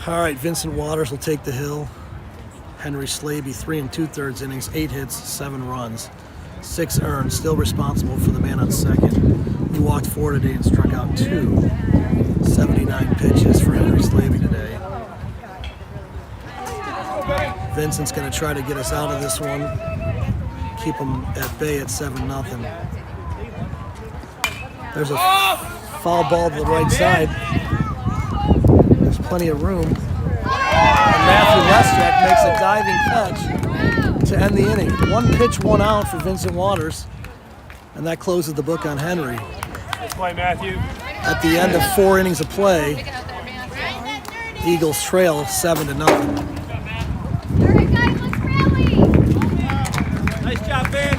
All right, Vincent Waters will take the hill. Henry Slaby, 3 2/3 innings, 8 hits, 7 runs, 6 earned, still responsible for the man on second. He walked 4 today and struck out 2. 79 pitches for Henry Slaby today. Vincent's going to try to get us out of this one, keep him at bay at 7-0. There's a foul ball to the right side. There's plenty of room. And Matthew Lestrak makes a diving catch to end the inning. 1 pitch, 1 out for Vincent Waters, and that closes the book on Henry. This way, Matthew. At the end of 4 innings of play, the Eagles trail 7-0. Alright guys, let's rally! Nice job, Ben.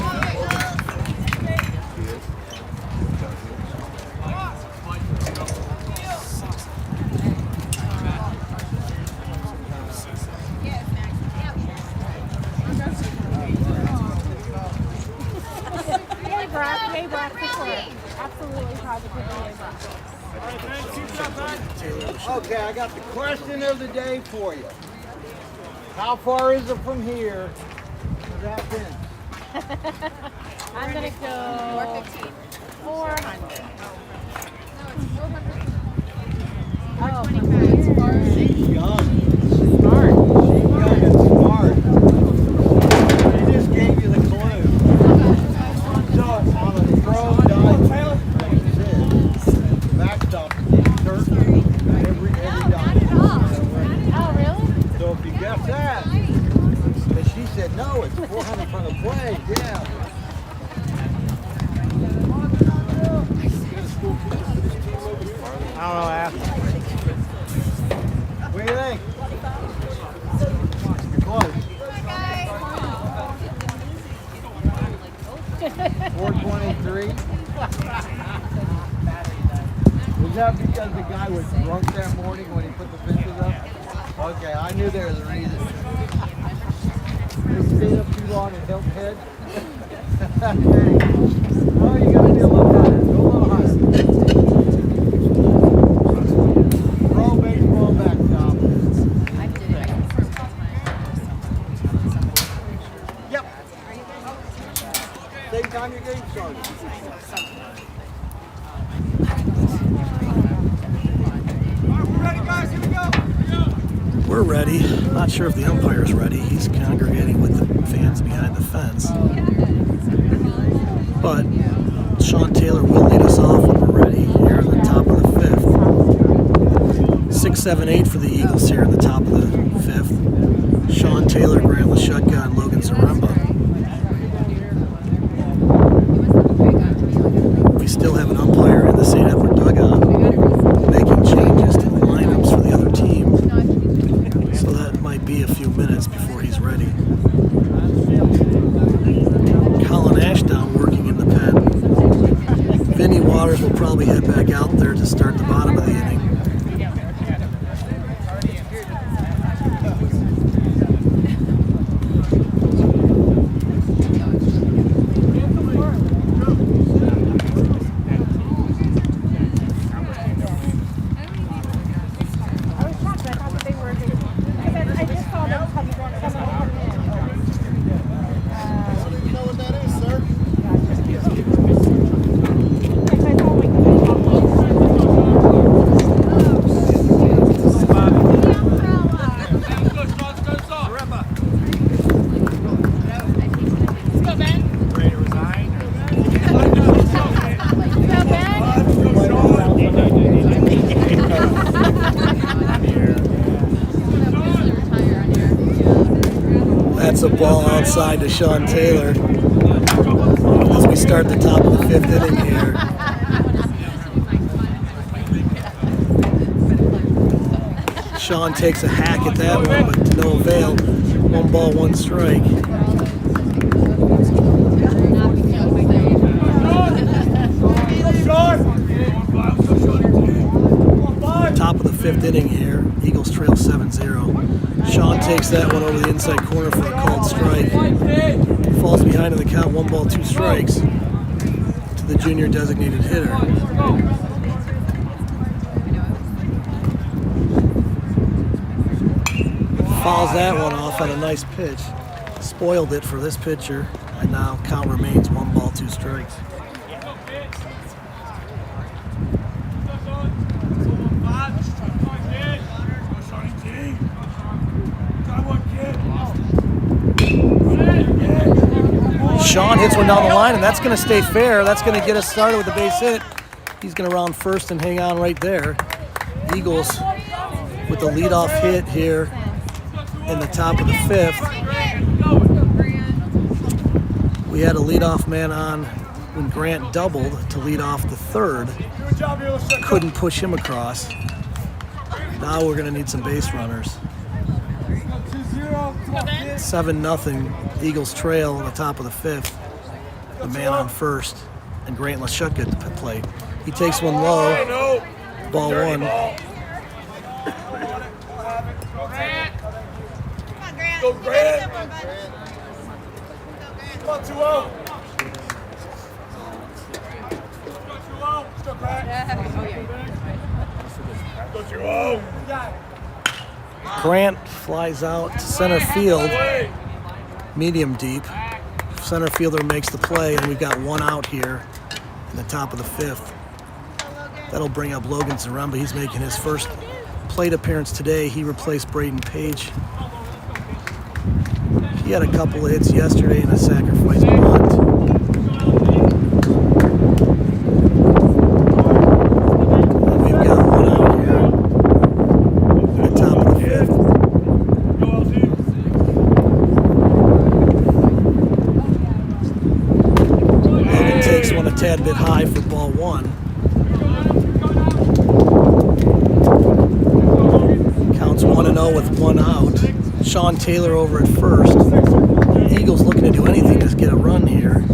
Absolutely, positively. Okay, I got the question of the day for you. How far is it from here to that fence? I'm gonna go 415. 400. Oh, 25. She's young. Smart. She's young and smart. She just gave you the clue. So, on a throw dive, backstop dirt every dive. Oh, really? So if you guess that, but she said no, it's 400 from the plate. Yeah. I don't know, ask. What do you think? You're close. 423. Was that because the guy was drunk that morning when he put the fences up? Okay, I knew there was a reason. He stayed up too long and helped head. Oh, you gotta be a little higher. Go a little higher. Throw baseball back, Tom. Yep. Same time your game started. We're ready. Not sure if the umpire's ready. He's congregating with the fans behind the fence. But Sean Taylor will lead us off when we're ready here in the top of the 5th. 6, 7, 8 for the Eagles here in the top of the 5th. Sean Taylor, Grant Lashutka, and Logan Zaremba. We still have an umpire in the St. Edward dugout making changes to the lineups for the other team. So that might be a few minutes before he's ready. Colin Ashdown working in the pen. Vinny Waters will probably head back out there to start the bottom of the inning. That's a ball outside to Sean Taylor as we start the top of the 5th inning here. Sean takes a hack at that one, but to no avail. 1 ball, 1 strike. Top of the 5th inning here. Eagles trail 7-0. Sean takes that one over the inside corner for a called strike. Falls behind in the count, 1 ball, 2 strikes to the junior designated hitter. Fouls that one off at a nice pitch. Spoiled it for this pitcher. And now count remains 1 ball, 2 strikes. Sean hits one down the line, and that's going to stay fair. That's going to get us started with the base hit. He's going to round first and hang on right there. Eagles with the leadoff hit here in the top of the 5th. We had a leadoff man on when Grant doubled to lead off the 3rd. Couldn't push him across. Now we're going to need some base runners. 7-0, Eagles trail in the top of the 5th. The man on first, and Grant Lashuk gets the plate. He takes one low, ball 1. Go, Grant. Come on, 2-0. Go, Grant. Go, 2-0. Grant flies out to center field, medium deep. Center fielder makes the play, and we've got 1 out here in the top of the 5th. That'll bring up Logan Zaremba. He's making his first plate appearance today. He replaced Braden Page. He had a couple of hits yesterday in a sacrifice bunt. And we've got 1 out here in the top of the 5th. Logan takes one a tad bit high for ball 1. Counts 1-0 with 1 out. Sean Taylor over at first. Eagles looking to do anything to get a run here.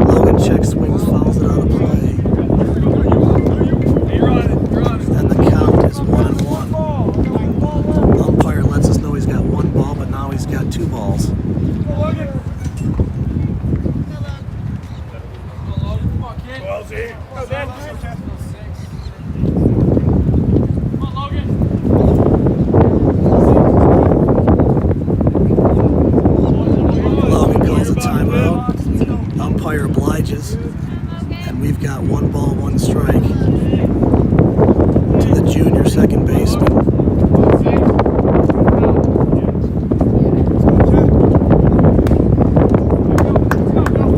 Logan checks swings, fouls it out of play. And the count is 1-1. Umpire lets us know he's got 1 ball, but now he's got 2 balls. Umpire obliges, and we've got 1 ball, 1 strike to the junior second baseman.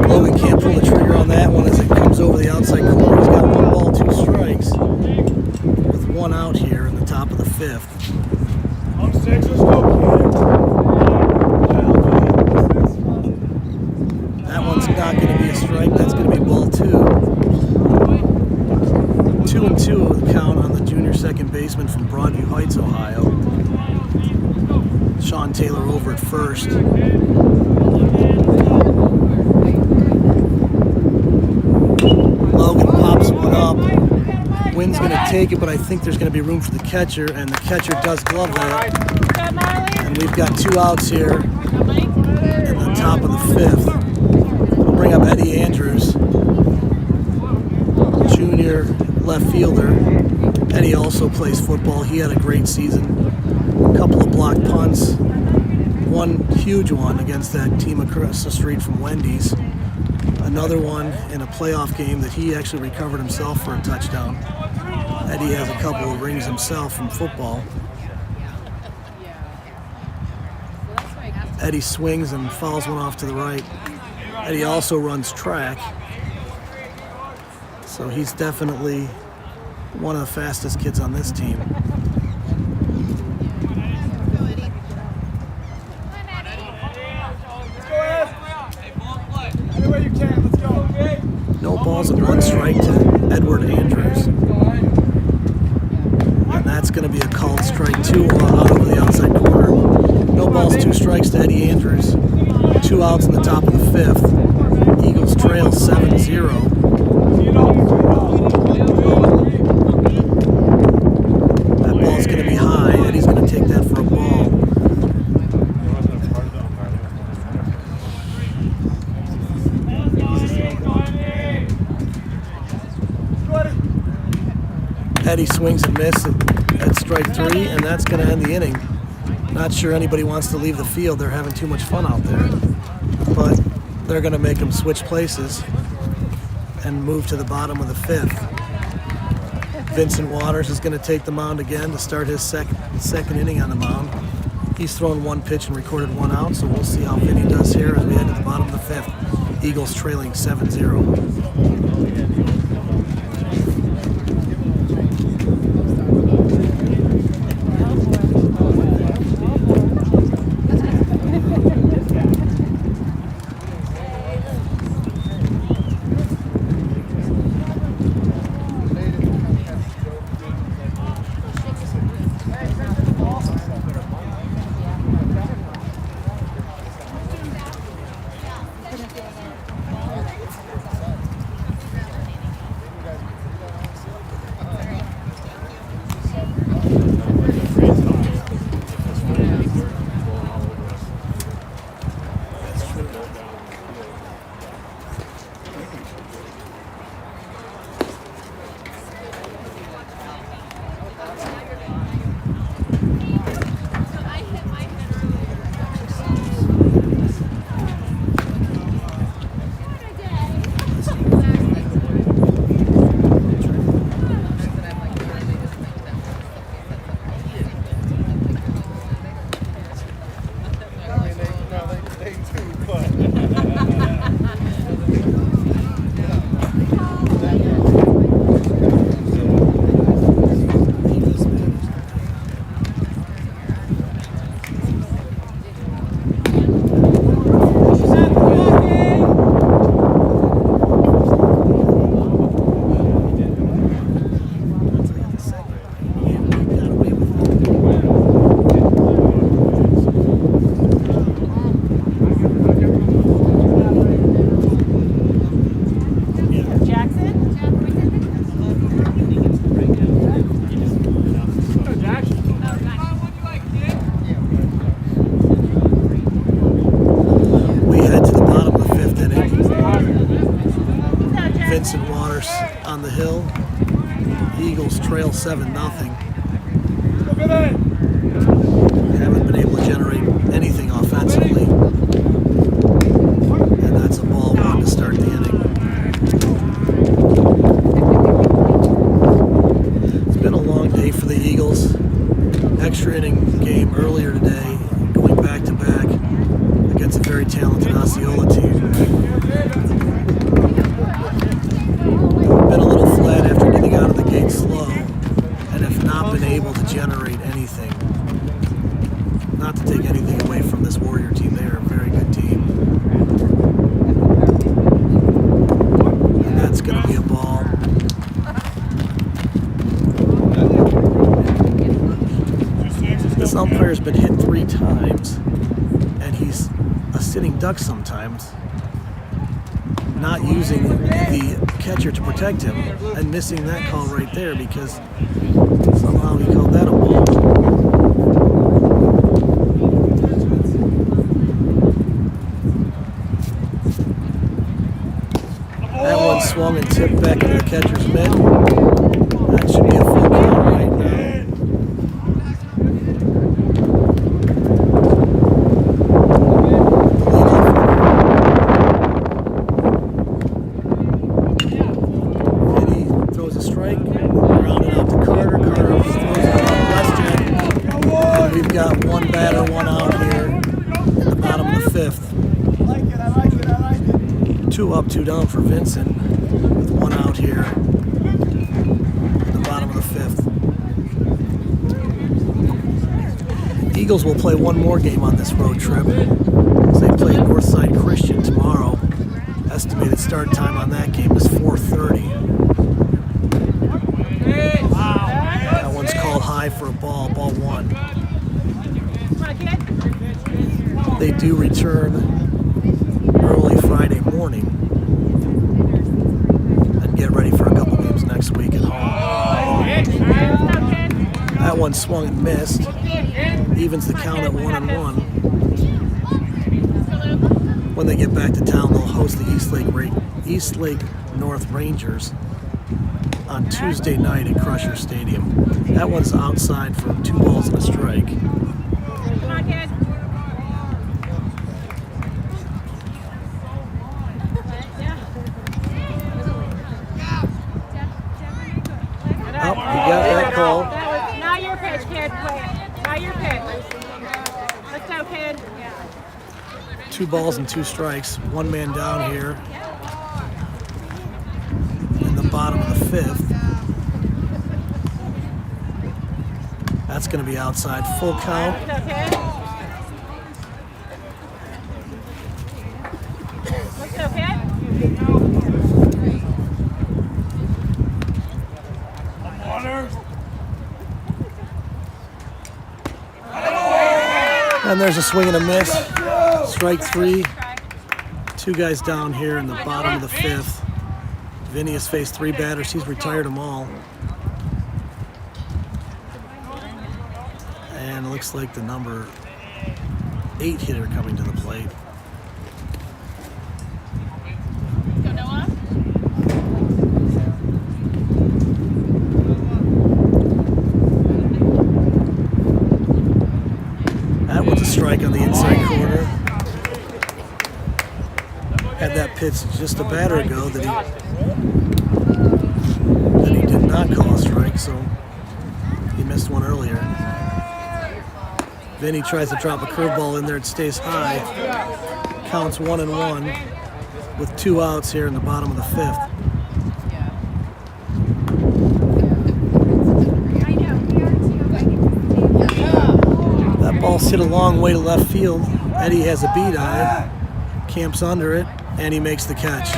Logan can't pull the trigger on that one as it comes over the outside corner. He's got 1 ball, 2 strikes with 1 out here in the top of the 5th. On 6, let's go, Not going to be a strike. That's going to be ball 2. 2-2 the count on the junior second baseman from Broadview Heights, Ohio. Sean Taylor over at first. Logan pops one up. Wind's going to take it, but I think there's going to be room for the catcher, and the catcher does glove that. And we've got 2 outs here in the top of the 5th. Bring up Eddie Andrews, junior left fielder. Eddie also plays football. He had a great season. A couple of blocked punts. 1 huge one against that team across the street from Wendy's. Another one in a playoff game that he actually recovered himself for a touchdown. Eddie has a couple of rings himself from football. Eddie swings and fouls one off to the right. Eddie also runs track, so he's definitely one of the fastest kids on this team. No balls and 1 strike to Edward Andrews. And that's going to be a called strike 2 out over the outside corner. No balls, 2 strikes to Eddie Andrews. 2 outs in the top of the 5th. Eagles trail 7-0. That ball's going to be high. Eddie's going to take that for a ball. Eddie swings and misses That's strike 3, and that's going to end the inning. Not sure anybody wants to leave the field. They're having too much fun out there. But they're going to make them switch places and move to the bottom of the 5th. Vincent Waters is going to take the mound again to start his second inning on the mound. He's thrown 1 pitch and recorded 1 out, so we'll see how Vinny does here as we head to the bottom of the 5th. Eagles trailing 7-0. Vincent Waters on the hill. Eagles trail 7-0. Haven't been able to generate anything offensively. And that's a ball 1 to start the inning. It's been a long day for the Eagles. Extra inning game earlier today, going back to back against a very talented Osceola team. Been a little flat after getting out of the gate slow, and have not been able to generate anything. Not to take anything away from this Warrior team, they are a very good team. And that's going to be a ball. This umpire's been hit 3 times, and he's a sitting duck sometimes, not using the catcher to protect him, and missing that call right there because somehow he called that a ball. That one swung and tipped back into the catcher's mitt. That should be a full count right now. Got 1 batter, 1 out here in the bottom of the 5th. 2 up, 2 down for Vincent with 1 out here in the bottom of the 5th. Eagles will play 1 more game on this road trip as they play Northside Christian tomorrow. Estimated start time on that game is 4:30. That one's called high for a ball, ball 1. They do return early Friday morning and get ready for a couple games next week at home. That one swung and missed. Evens the count at 1-1. When they get back to town, they'll host the East Lake North Rangers on Tuesday night at Crusher Stadium. That one's outside for 2 balls and a strike. Come on, kid. Oh, you got that call. That was not your pitch, kid. Not your pitch. Let's go, kid. 2 balls and 2 strikes. 1 man down here in the bottom of the 5th. That's going to be outside. Full count. Let's go, kid. Let's go, kid. And there's a swing and a miss. Strike 3. 2 guys down here in the bottom of the 5th. Vinny has faced 3 batters. He's retired them all. And it looks like the number 8 hitter coming to the plate. Go, Noah. That was a strike on the inside corner. Had that pitch just a batter ago that he did not call a strike, so he missed one earlier. Vinny tries to drop a curveball in there. It stays high. Counts 1-1 with 2 outs here in the bottom of the 5th. That ball's hit a long way to left field. Eddie has a beat eye, camps under it, and he makes the catch.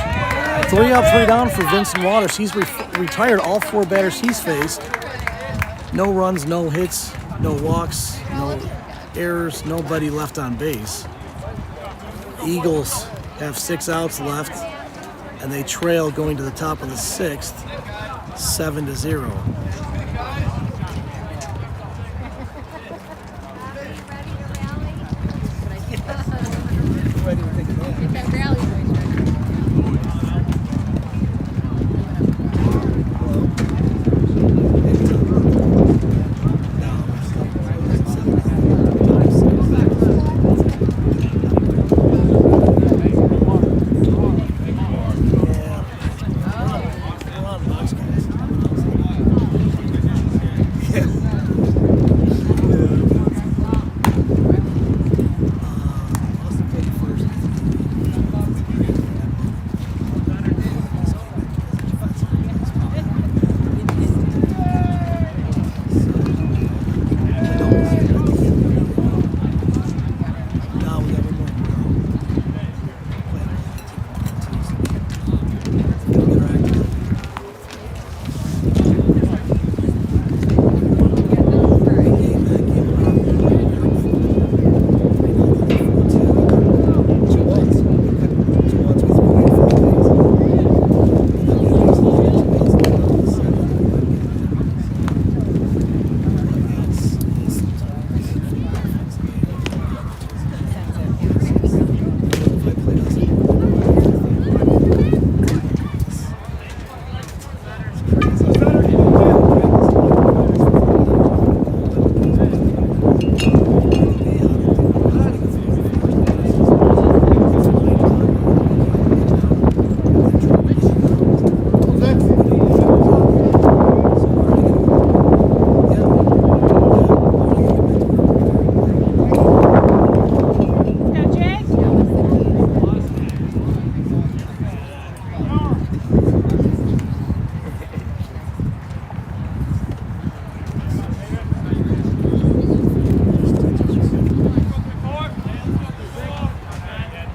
3 up, 3 down for Vincent Waters. He's retired all 4 batters he's faced. No runs, no hits, no walks, no errors, nobody left on base. Eagles have 6 outs left, and they trail going to the top of the 6th, 7-0.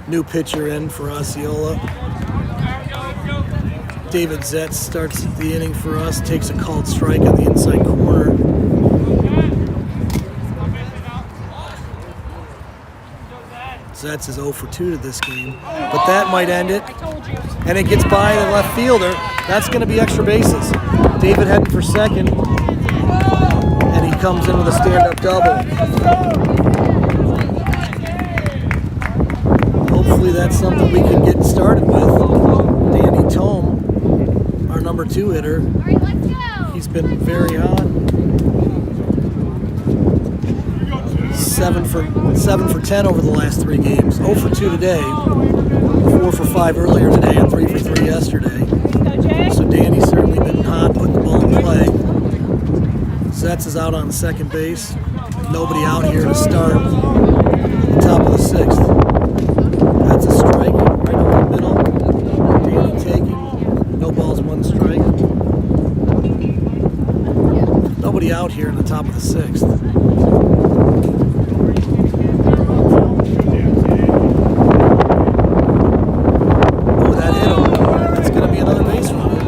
New pitcher in for Osceola. David Zetz starts the inning for us, takes a called strike on the inside corner. Zetz is 0 for 2 to this game, but that might end it. And it gets by the left fielder. That's going to be extra bases. David heading for second, and he comes in with a stand-up double. Hopefully that's something we can get started with. Danny Tome, our number number 2 hitter. All right, let's go. He's been very hot. 7 for 10 over the last 3 games. 0 for 2 today. 4 for 5 earlier today, and 3 for 3 yesterday. So Danny's certainly been hot, putting the ball in play. Zetz is out on second base. Nobody out here to start. The top of the 6th. That's a strike right over the middle. Danny taking. No balls, 1 strike. Nobody out here in the top of the 6th. Oh, that hit him. That's going to be another base runner.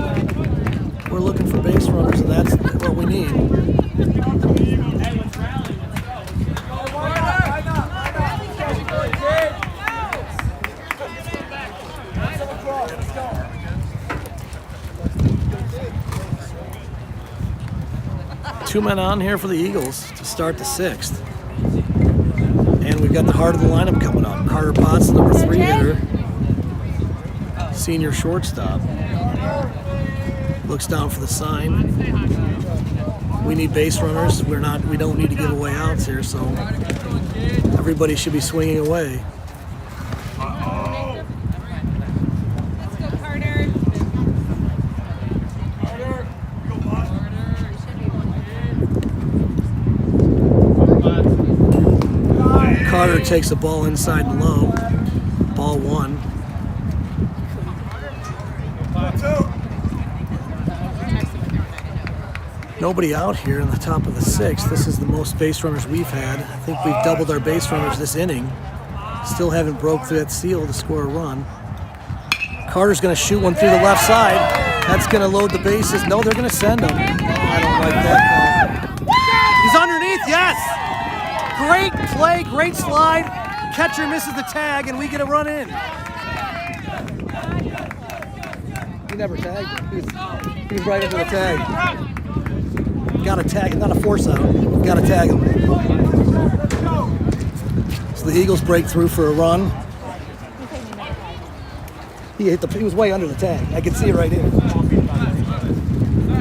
We're looking for base runners, and that's what we need. Hey, let's rally. Let's go. 2 men on here for the Eagles to start the 6th. And we've got the heart of the lineup coming up. Carter Potts, number 3 hitter. Senior shortstop. Looks down for the sign. We need base runners. We don't need to give away outs here, so everybody should be swinging away. Let's go, Carter. Carter takes the ball inside and low. Ball 1. Nobody out here in the top of the 6th. This is the most base runners we've had. I think we've doubled our base runners this inning. Still haven't broke through that seal to score a run. Carter's going to shoot one through the left side. That's going to load the bases. No, they're going to send him. Oh, I don't like that call. He's underneath, yes! Great play, great slide. Catcher misses the tag, and we get a run in. He never tagged him. He was right into the tag. Got to tag him, not a force out. Got to tag him. So the Eagles break through for a run. He was way under the tag. I can see it right here.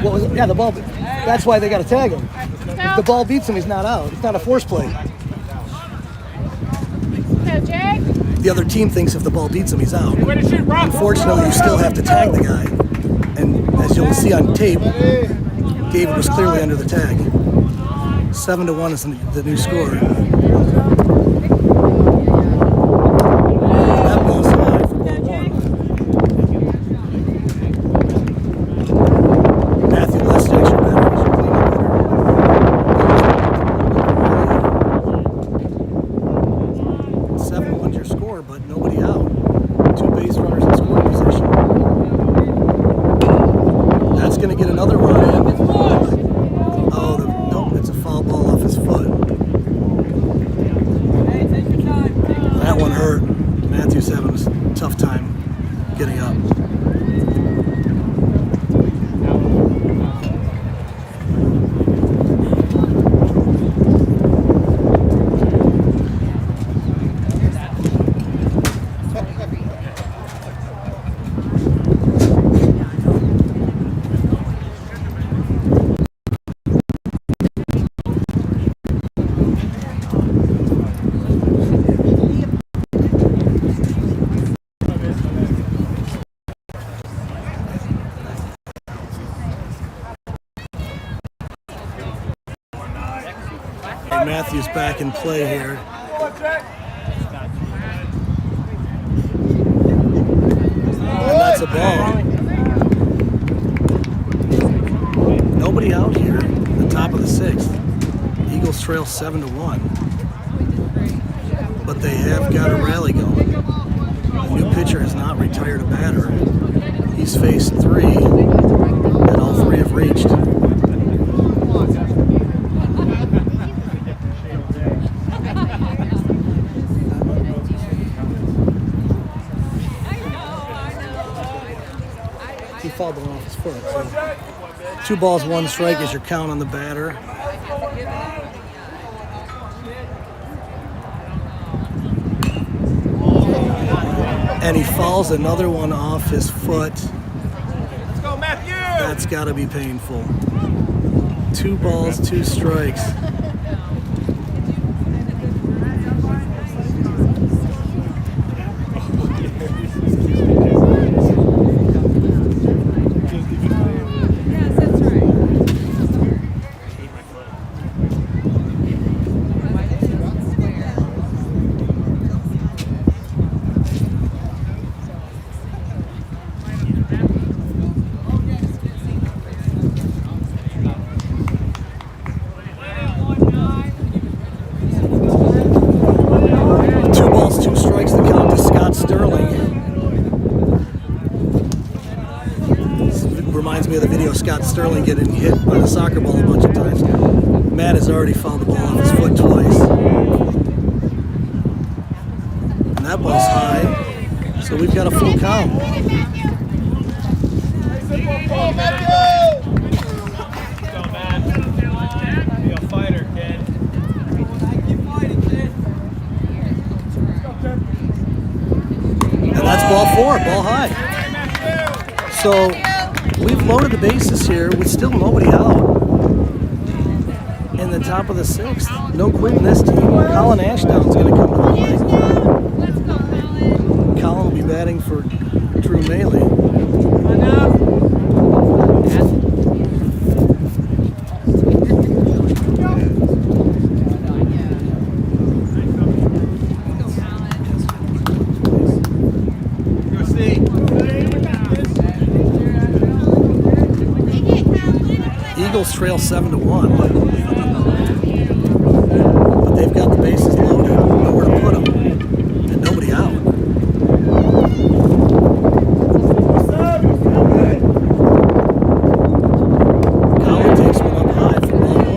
What was it? Yeah, the ball. That's why they got to tag him. If the ball beats him, he's not out. It's not a force play. Go, Jake. The other team thinks if the ball beats him, he's out. Unfortunately, you still have to tag the guy. And as you'll see on tape, David was clearly under the tag. 7-1 is the new score. That ball's high for ball 1. Matthew, let's take your better. He's your cleanup hitter. 7-1's your score, but nobody out. 2 base runners in scoring position. That's going to get another run in. Oh, nope, it's a foul ball off his foot. That one hurt. Matthew's having a tough time getting up. Matthews back in play here. And that's a ball. Nobody out here at the top of the 6th. Eagles trail 7-1. But they have got a rally going. The new pitcher has not retired a batter. He's faced 3, and all 3 have reached. He fouled the one off his foot. So 2 balls, 1 strike is your count on the batter. And he fouls another one off his foot. Let's go, Matthew! That's got to be painful. 2 balls, 2 strikes. Yes, that's right. Reminds me of the video of Scott Sterling getting hit by the soccer ball a bunch of times. Matt has already fouled the ball off his foot twice. And that ball's high, so we've got a full count. Go, man. Be a fighter, kid. And that's ball 4, ball high. So we've loaded the bases here with still nobody out in the top of the 6th. No quit in this team. Colin Ashdown's going to come to the plate. Let's go, Colin. Colin will be batting for Drew Maley. Eagles trail 7-1, but they've got the bases loaded, nowhere to put them, and nobody out. Colin takes one up high for ball 1.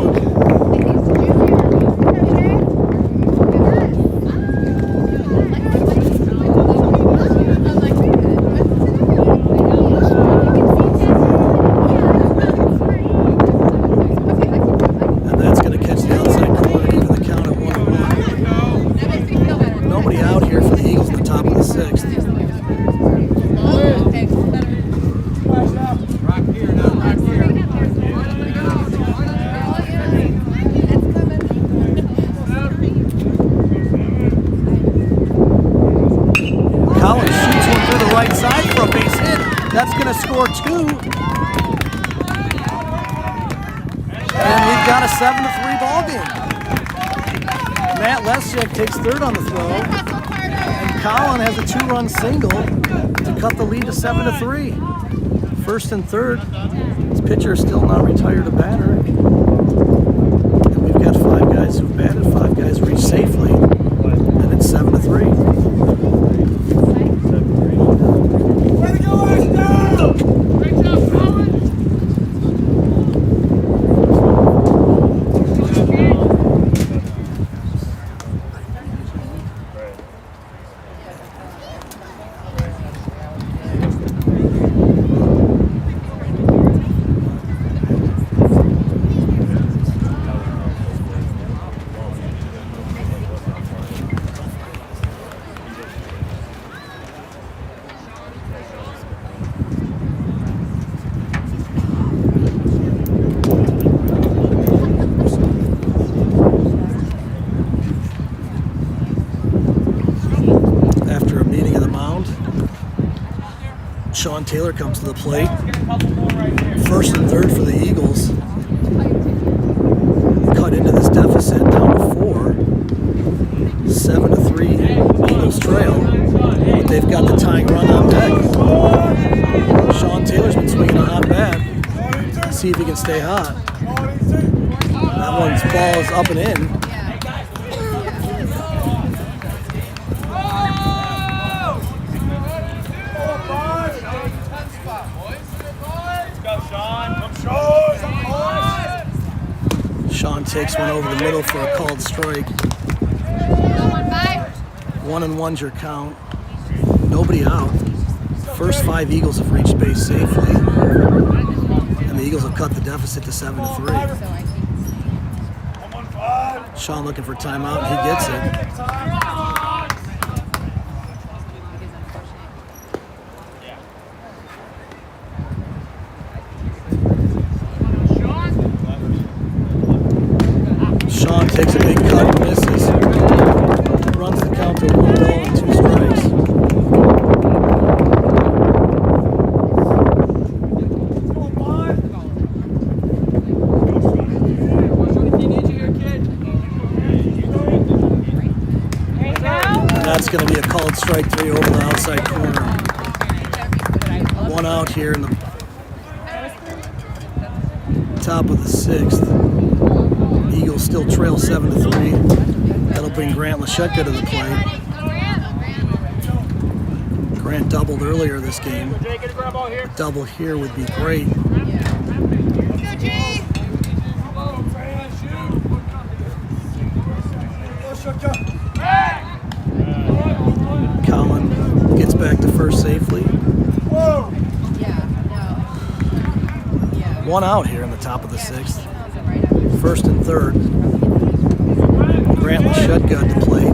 And that's going to catch the outside corner, even the count at 1-1. Nobody out here for the Eagles at the top of the 6th. Collins shoots one through the right side for a base hit. That's going to score 2. And we've got a 7-3 ball game. Matt Leschek takes 3rd on the throw. And Colin has a 2-run single to cut the lead to 7-3. 1st and 3rd. This pitcher is still not retired a batter. And we've got 5 guys who've batted, 5 guys reached safely. And it's 7-3. After a meeting of the mound, Sean Taylor comes to the plate. 1st and 3rd for the Eagles. Cut into this deficit down to 4. 7-3 Eagles trail. But they've got the tying run on deck. Sean Taylor's been swinging a hot bat. See if he can stay hot. That one's ball is up and in. Sean takes one over the middle for a called strike. 1-1's your count. Nobody out. First 5 Eagles have reached base safely. And the Eagles have cut the deficit to 7-3. Sean looking for timeout, and he gets it. That's going to be a called strike 3 over the outside corner. 1 out here in the top of the 6th. Eagles still trail 7-3. That'll bring Grant Lashetka to the plate. Grant doubled earlier this game. A double here would be great. Colin gets back to first safely. 1 out here in the top of the 6th. 1st and 3rd. Grant Lashetka at the plate.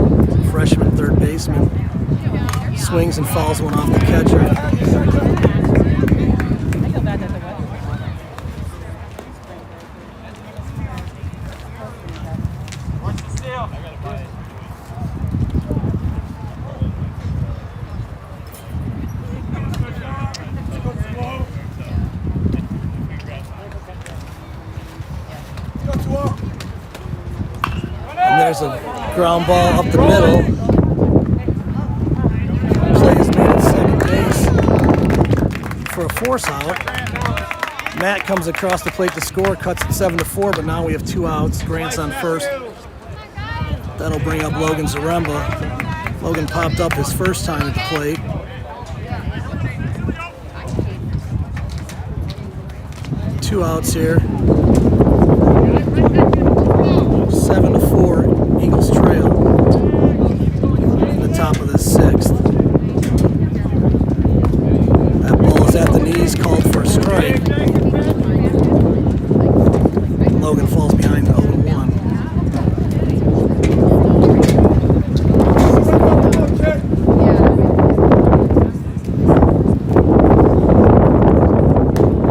Freshman third baseman. Swings and fouls one off the catcher. And there's a ground ball up the middle. Play is made at second base for a force out. Matt comes across the plate to score, cuts it 7-4, but now we have 2 outs. Grant's on first. That'll bring up Logan Zaremba. Logan popped up his first time at the plate. Two outs here. 7-4, Eagles trail in the top of the 6th. That ball is at the knees, called for a strike. Logan falls behind 0-1.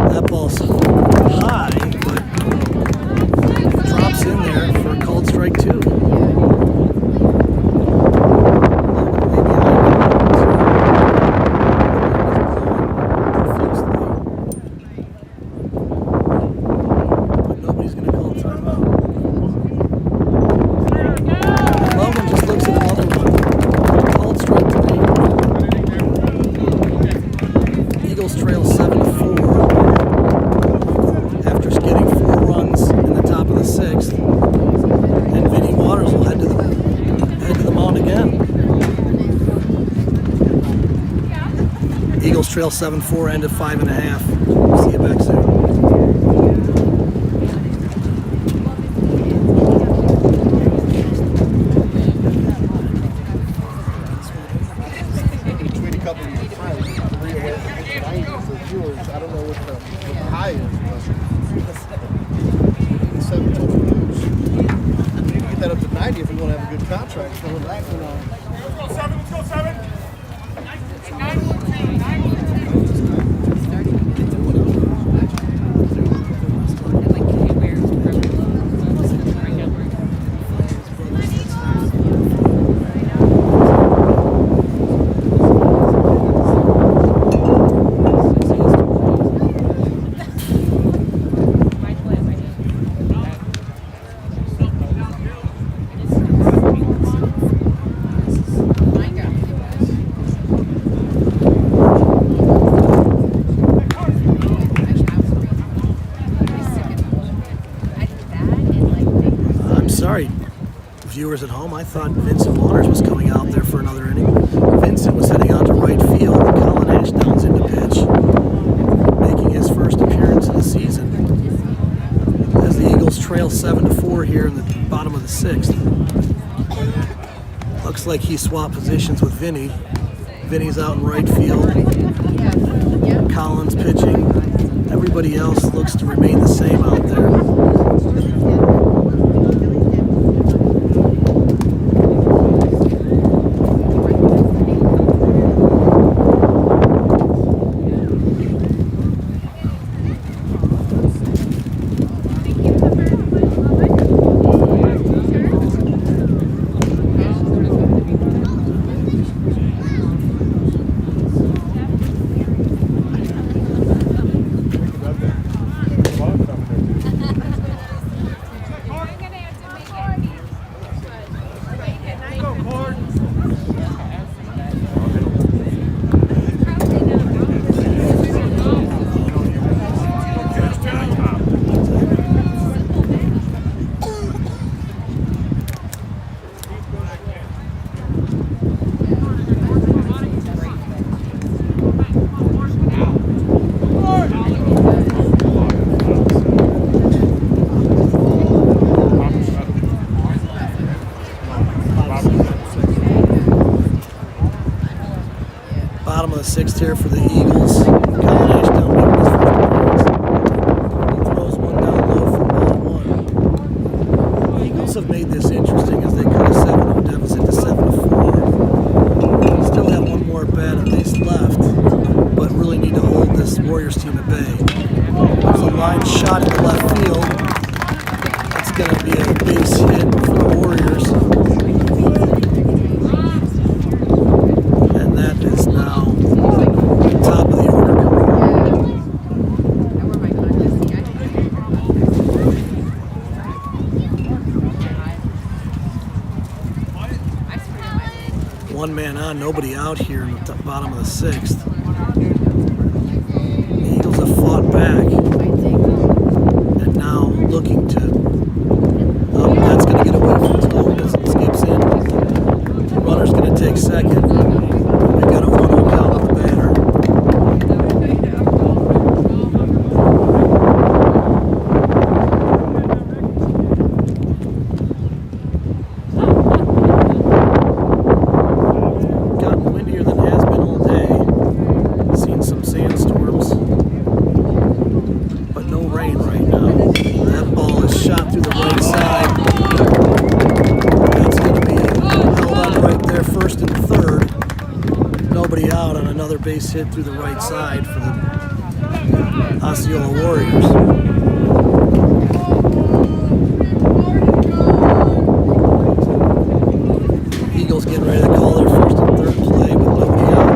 That ball's high, but drops in there for a called strike 2. But nobody's going to call timeout. Logan just looks at another one. Called strike 3. Eagles trail 7-4 after getting 4 runs in the top of the 6th. And Vinny Waters will head to the mound again. Eagles trail 7-4, end at 5.5. See you back soon. Between a couple of times, 3 away from the 90s of viewers. I don't know what the high is, but 7 total views. We need to get that up to 90 if we want to have a good contract. So we're back, you know. Let's go 7. Sorry, viewers at home, I thought Vincent Waters was coming out there for another inning. Vincent was heading out to right field. Colin Ashdowns in to pitch, making his first appearance of the season. As the Eagles trail 7-4 here in the bottom of the 6th. Looks like he swapped positions with Vinny. Vinny's out in right field. Colin's pitching. Everybody else looks to remain the same out there. Bottom of the sixth here for the Eagles. Colin Ashdown making his first appearance. He throws one down low for ball one. The Eagles have made this interesting as they cut a 7-0 deficit to 7-4. Still have one more bat at least left, but really need to hold this Warriors team at bay. There's a line shot in the left field. It's going to be a base hit for the Warriors. And that is now top of the order coming up. One man on, nobody out here in the bottom of the sixth. The Eagles have fought back and now looking to. Oh, that's going to get away from Tom as it skips in. Runner's going to take second. We got a 1-0 count on the batter. Gotten windier than it has been all day. Seen some sandstorms, but no rain right now. That ball is shot through the right side. That's going to be held up right there, first and third. Nobody out on another base hit through the right side for the Osceola Warriors. Eagles getting ready to call their first and third play with nobody out.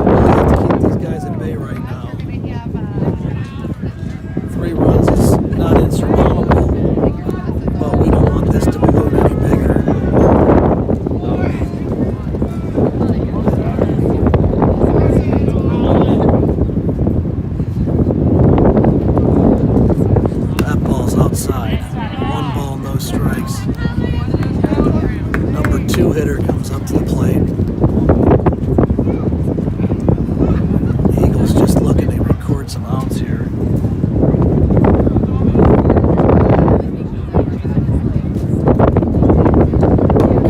Really have to keep these guys at bay right now. 3 runs is not insurmountable, but we don't want this to balloon any bigger. That ball's outside. 1 ball, no strikes. Number 2 hitter comes up to the plate. Eagles just looking to record some outs here.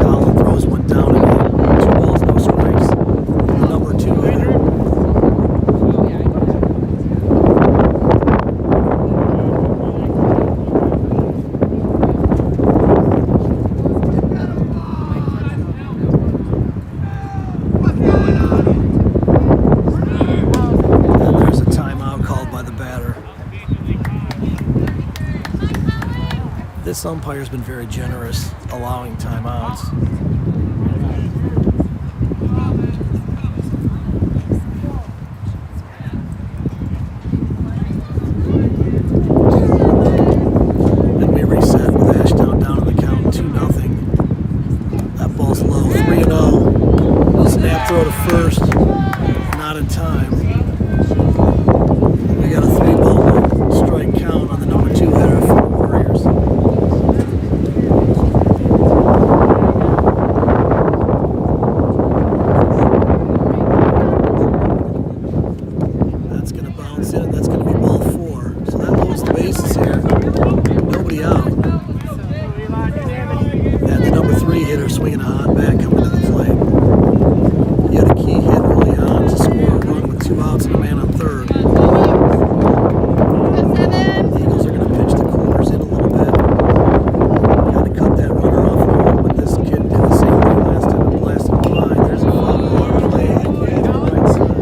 Colin throws one down again. 2 balls, no strikes. The number 2 hitter. And there's a timeout called by the batter. This umpire's been very generous allowing timeouts. And we reset with Ashdown down on the count 2-0. That ball's low, 3-0. Snap throw to first, not in time. We got a 3-ball strike count on the number 2 hitter for the Warriors. That's going to bounce in. That's going to be ball 4. So that loads the bases here. Nobody out. And the number 3 hitter swinging a hot bat coming to the plate. He had a key hit early on to score a run with 2 outs and a man on third. The Eagles are going to pitch the corners in a little bit. Got to cut that runner off home, but this kid did the same thing last time and blasted him wide. There's a foul ball play again on the right side.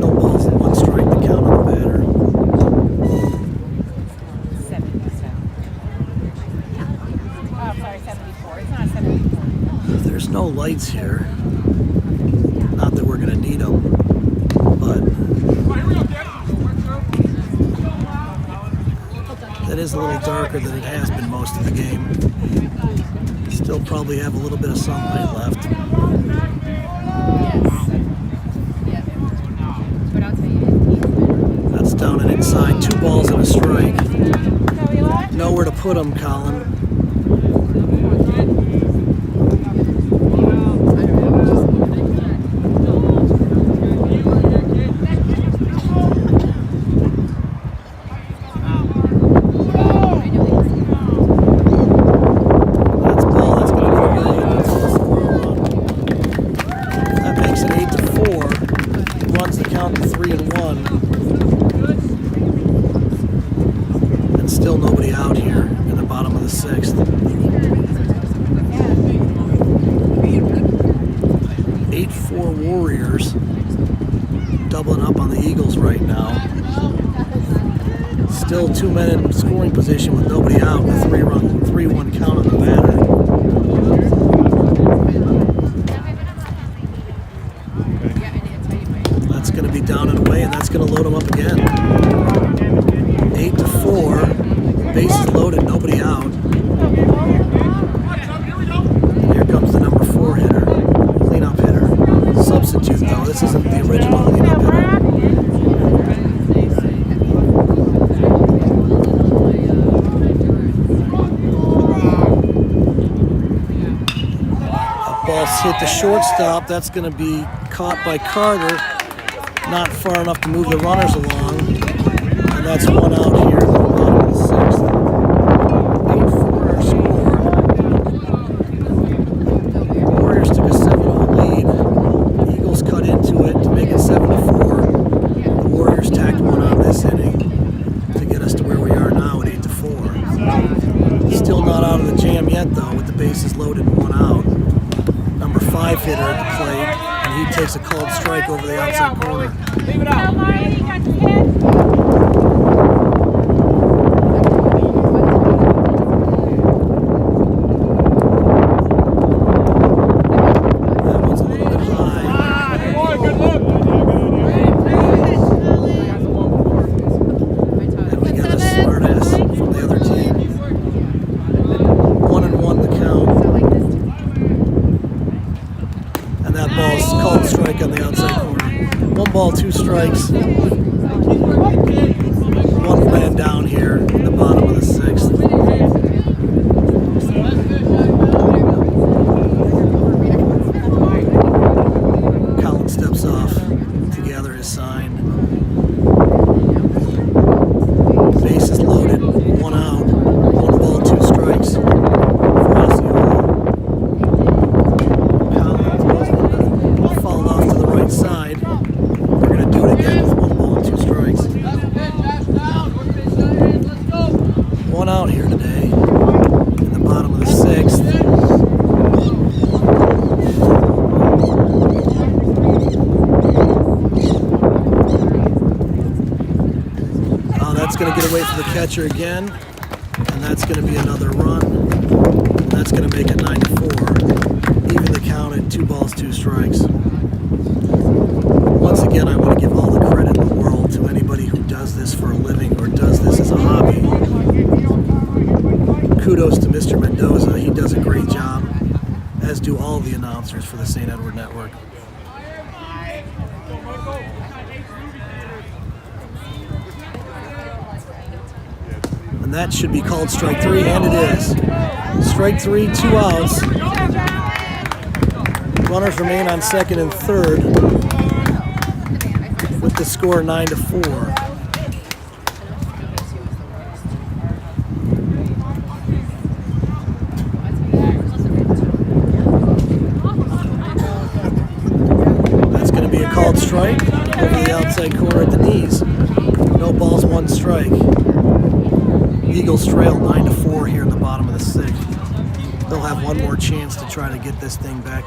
No balls and 1 strike to count on the batter. There's no lights here. Not that we're going to need them, but that is a little darker than it has been most of the game. Still probably have a little bit of sunlight left. That's down and inside. 2 balls and a strike. Nowhere to put them, Colin. That's ball. That's going to be good. position with nobody out, a 3-1 count on the batter. That's going to be down and away, and that's going to load them up again. 8-4, bases loaded, nobody out. Here comes the number 4 hitter, cleanup hitter. Substitute though, this isn't the original cleanup hitter. Ball's hit the shortstop. That's going to be caught by Carter. Not far enough to move the runners along. And that's one out here in the bottom of the 6th. 8-4 our score. Warriors took a 7-0 lead. Eagles cut into it to make it 7-4. The Warriors tacked one on this inning to get us to where we are now at 8-4. Still not out of the jam yet though, with the bases loaded and one out. Number 5 hitter at the plate, and he takes a called strike over the outside corner. Leave it out. That one's a little bit high. Good look. And we got a smart ass from the other team. 1-1 the count. And that ball's called strike on the outside corner. 1 ball, 2 strikes. 1 man down here in the bottom of the 6th. Colin steps off to gather his sign. Bases loaded, 1 out. 1 ball, 2 strikes for Osceola. Fouled off to the right side. They're going to do it again with 1 ball and 2 strikes. 1 out here today in the bottom of the 6th. Oh, that's going to get away from the catcher again, and that's going to be another run. And that's going to make it 9-4. Even the count at 2 balls, 2 strikes. Once again, I want to give all the credit in the world to anybody who does this for a living or does this as a hobby. Kudos to Mr. Mendoza. He does a great job, as do all the announcers for the St. Edward Network. And that should be called strike 3, and it is. Strike 3, 2 outs. Runners remain on 2nd and 3rd with the score 9-4. That's going to be a called strike over the outside corner at the knees. No balls, 1 strike. Eagles trail 9-4 here in the bottom of the 6th. They'll have 1 more chance to try to get this thing back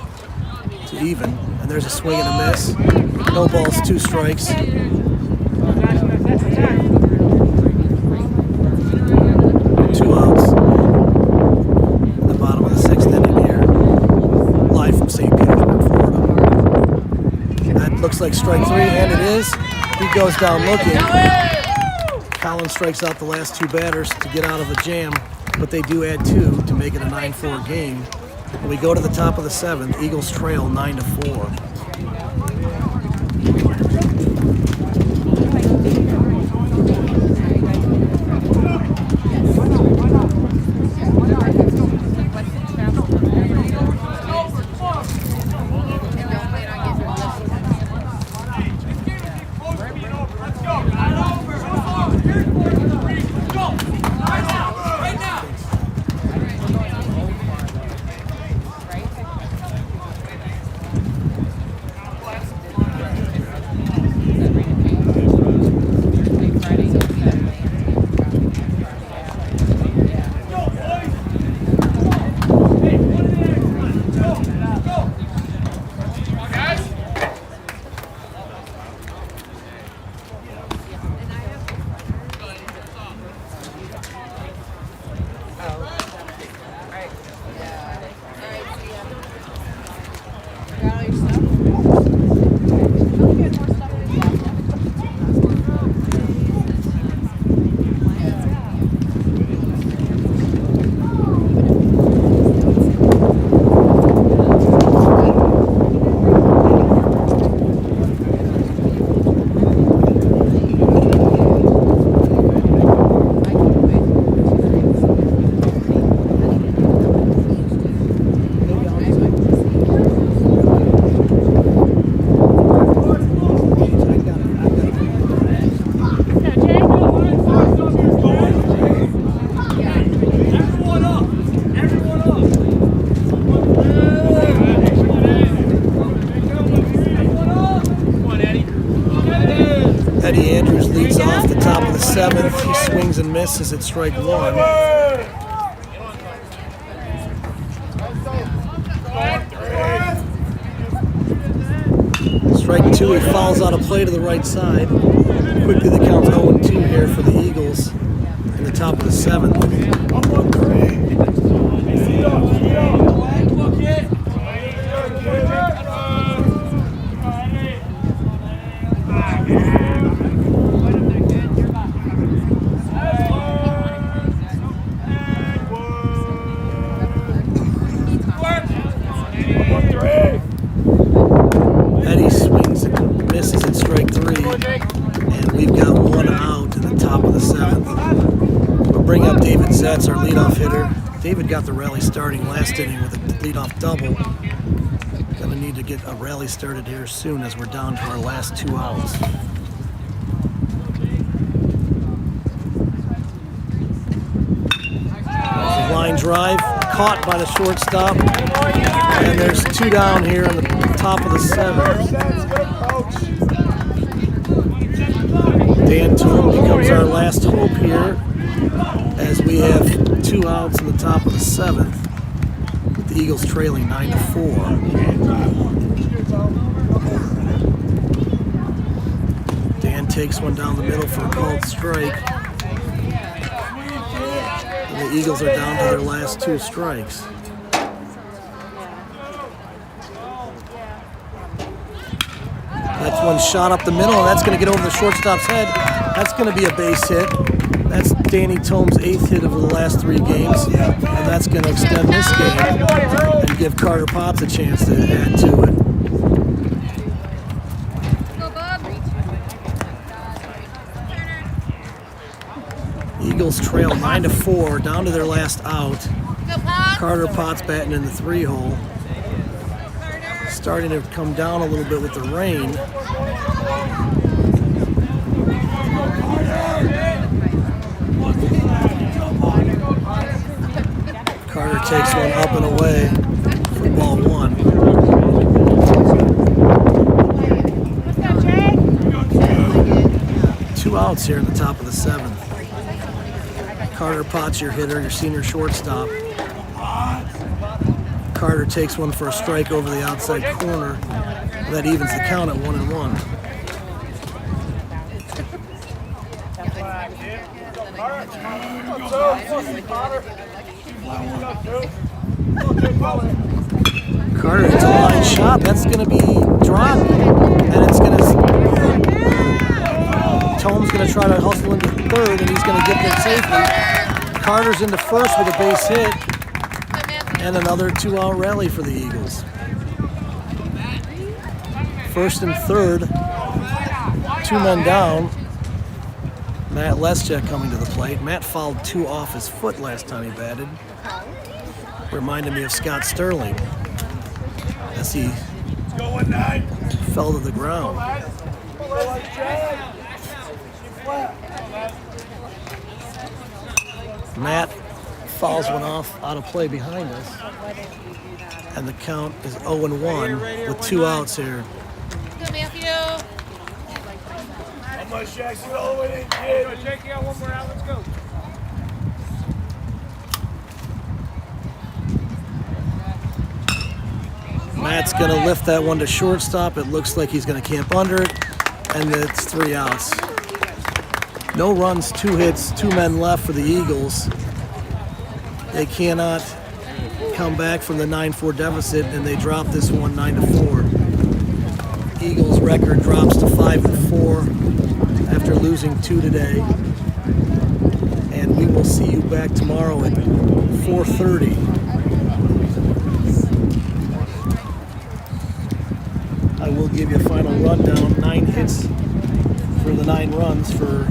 to even. And there's a swing and a miss. No balls, 2 strikes. 2 outs in the bottom of the 6th inning here. Live from St. Petersburg, Florida. That looks like strike 3, and it is. He goes down looking. Collins strikes out the last 2 batters to get out of the jam, but they do add 2 to make it a 9-4 game. When we go to the top of the 7th, Eagles trail 9-4. swings and misses at strike one. Strike two, he fouls out of play to the right side. Quickly the count's 0-2 here for the Eagles in the top of the seventh. Eddie swings and misses at strike three, and we've got one out in the top of the seventh. We'll bring up David Zetz, our leadoff hitter. David got the rally starting last inning with a leadoff double. Gonna need to get a rally started here soon as we're down to our last 2 outs. There's a line drive, caught by the shortstop, and there's 2 down here on the top of the seventh. Dan Toom becomes our last hope here as we have 2 outs in the top of the seventh, with the Eagles trailing 9-4. Dan takes one down the middle for a called strike. And the Eagles are down to their last 2 strikes. That's one shot up the middle, and that's going to get over the shortstop's head. That's going to be a base hit. That's Danny Tome's 8th hit of the last 3 games, and that's going to extend this game and give Carter Potts a chance to add to it. Eagles trail 9-4, down to their last out. Carter Potts batting in the 3-hole. Starting to come down a little bit with the rain. Carter takes one up and away for ball 1. Two outs here in the top of the seventh. Carter Potts, your hitter, your senior shortstop. Carter takes one for a strike over the outside corner. That evens the count at 1-1. Carter hits a line shot. That's going to be dropped, and it's going to. Tome's going to try to hustle into third, and he's going to get there safely. Carter's into first with a base hit. And another 2-out rally for the Eagles. First and third, 2 men down. Matt Leschek coming to the plate. Matt fouled 2 off his foot last time he batted. Reminded me of Scott Sterling as he fell to the ground. Matt fouls one off out of play behind us, and the count is 0-1 with 2 outs here. Good, Matthew. How much, Jackson? All the way in, kid. Jake, you got one more out. Let's go. Matt's going to lift that one to shortstop. It looks like he's going to camp under it, and it's 3 outs. No runs, 2 hits, 2 men left for the Eagles. They cannot come back from the 9-4 deficit, and they drop this one 9-4. Eagles' record drops to 5-4 after losing 2 today. And we will see you back tomorrow at 4:30. I will give you a final rundown. 9 hits for the 9 runs for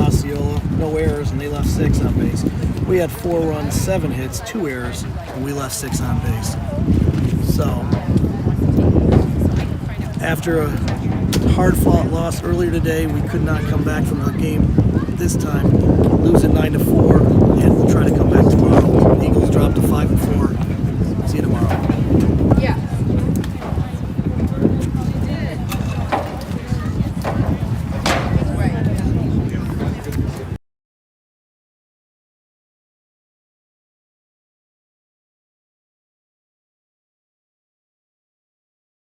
Osceola. No errors, and they left 6 on base. We had 4 runs, 7 hits, 2 errors, and we left 6 on base. So, after a hard-fought loss earlier today, we could not come back from the game this time, losing 9-4, and we'll try to come back tomorrow. The Eagles dropped to 5-4.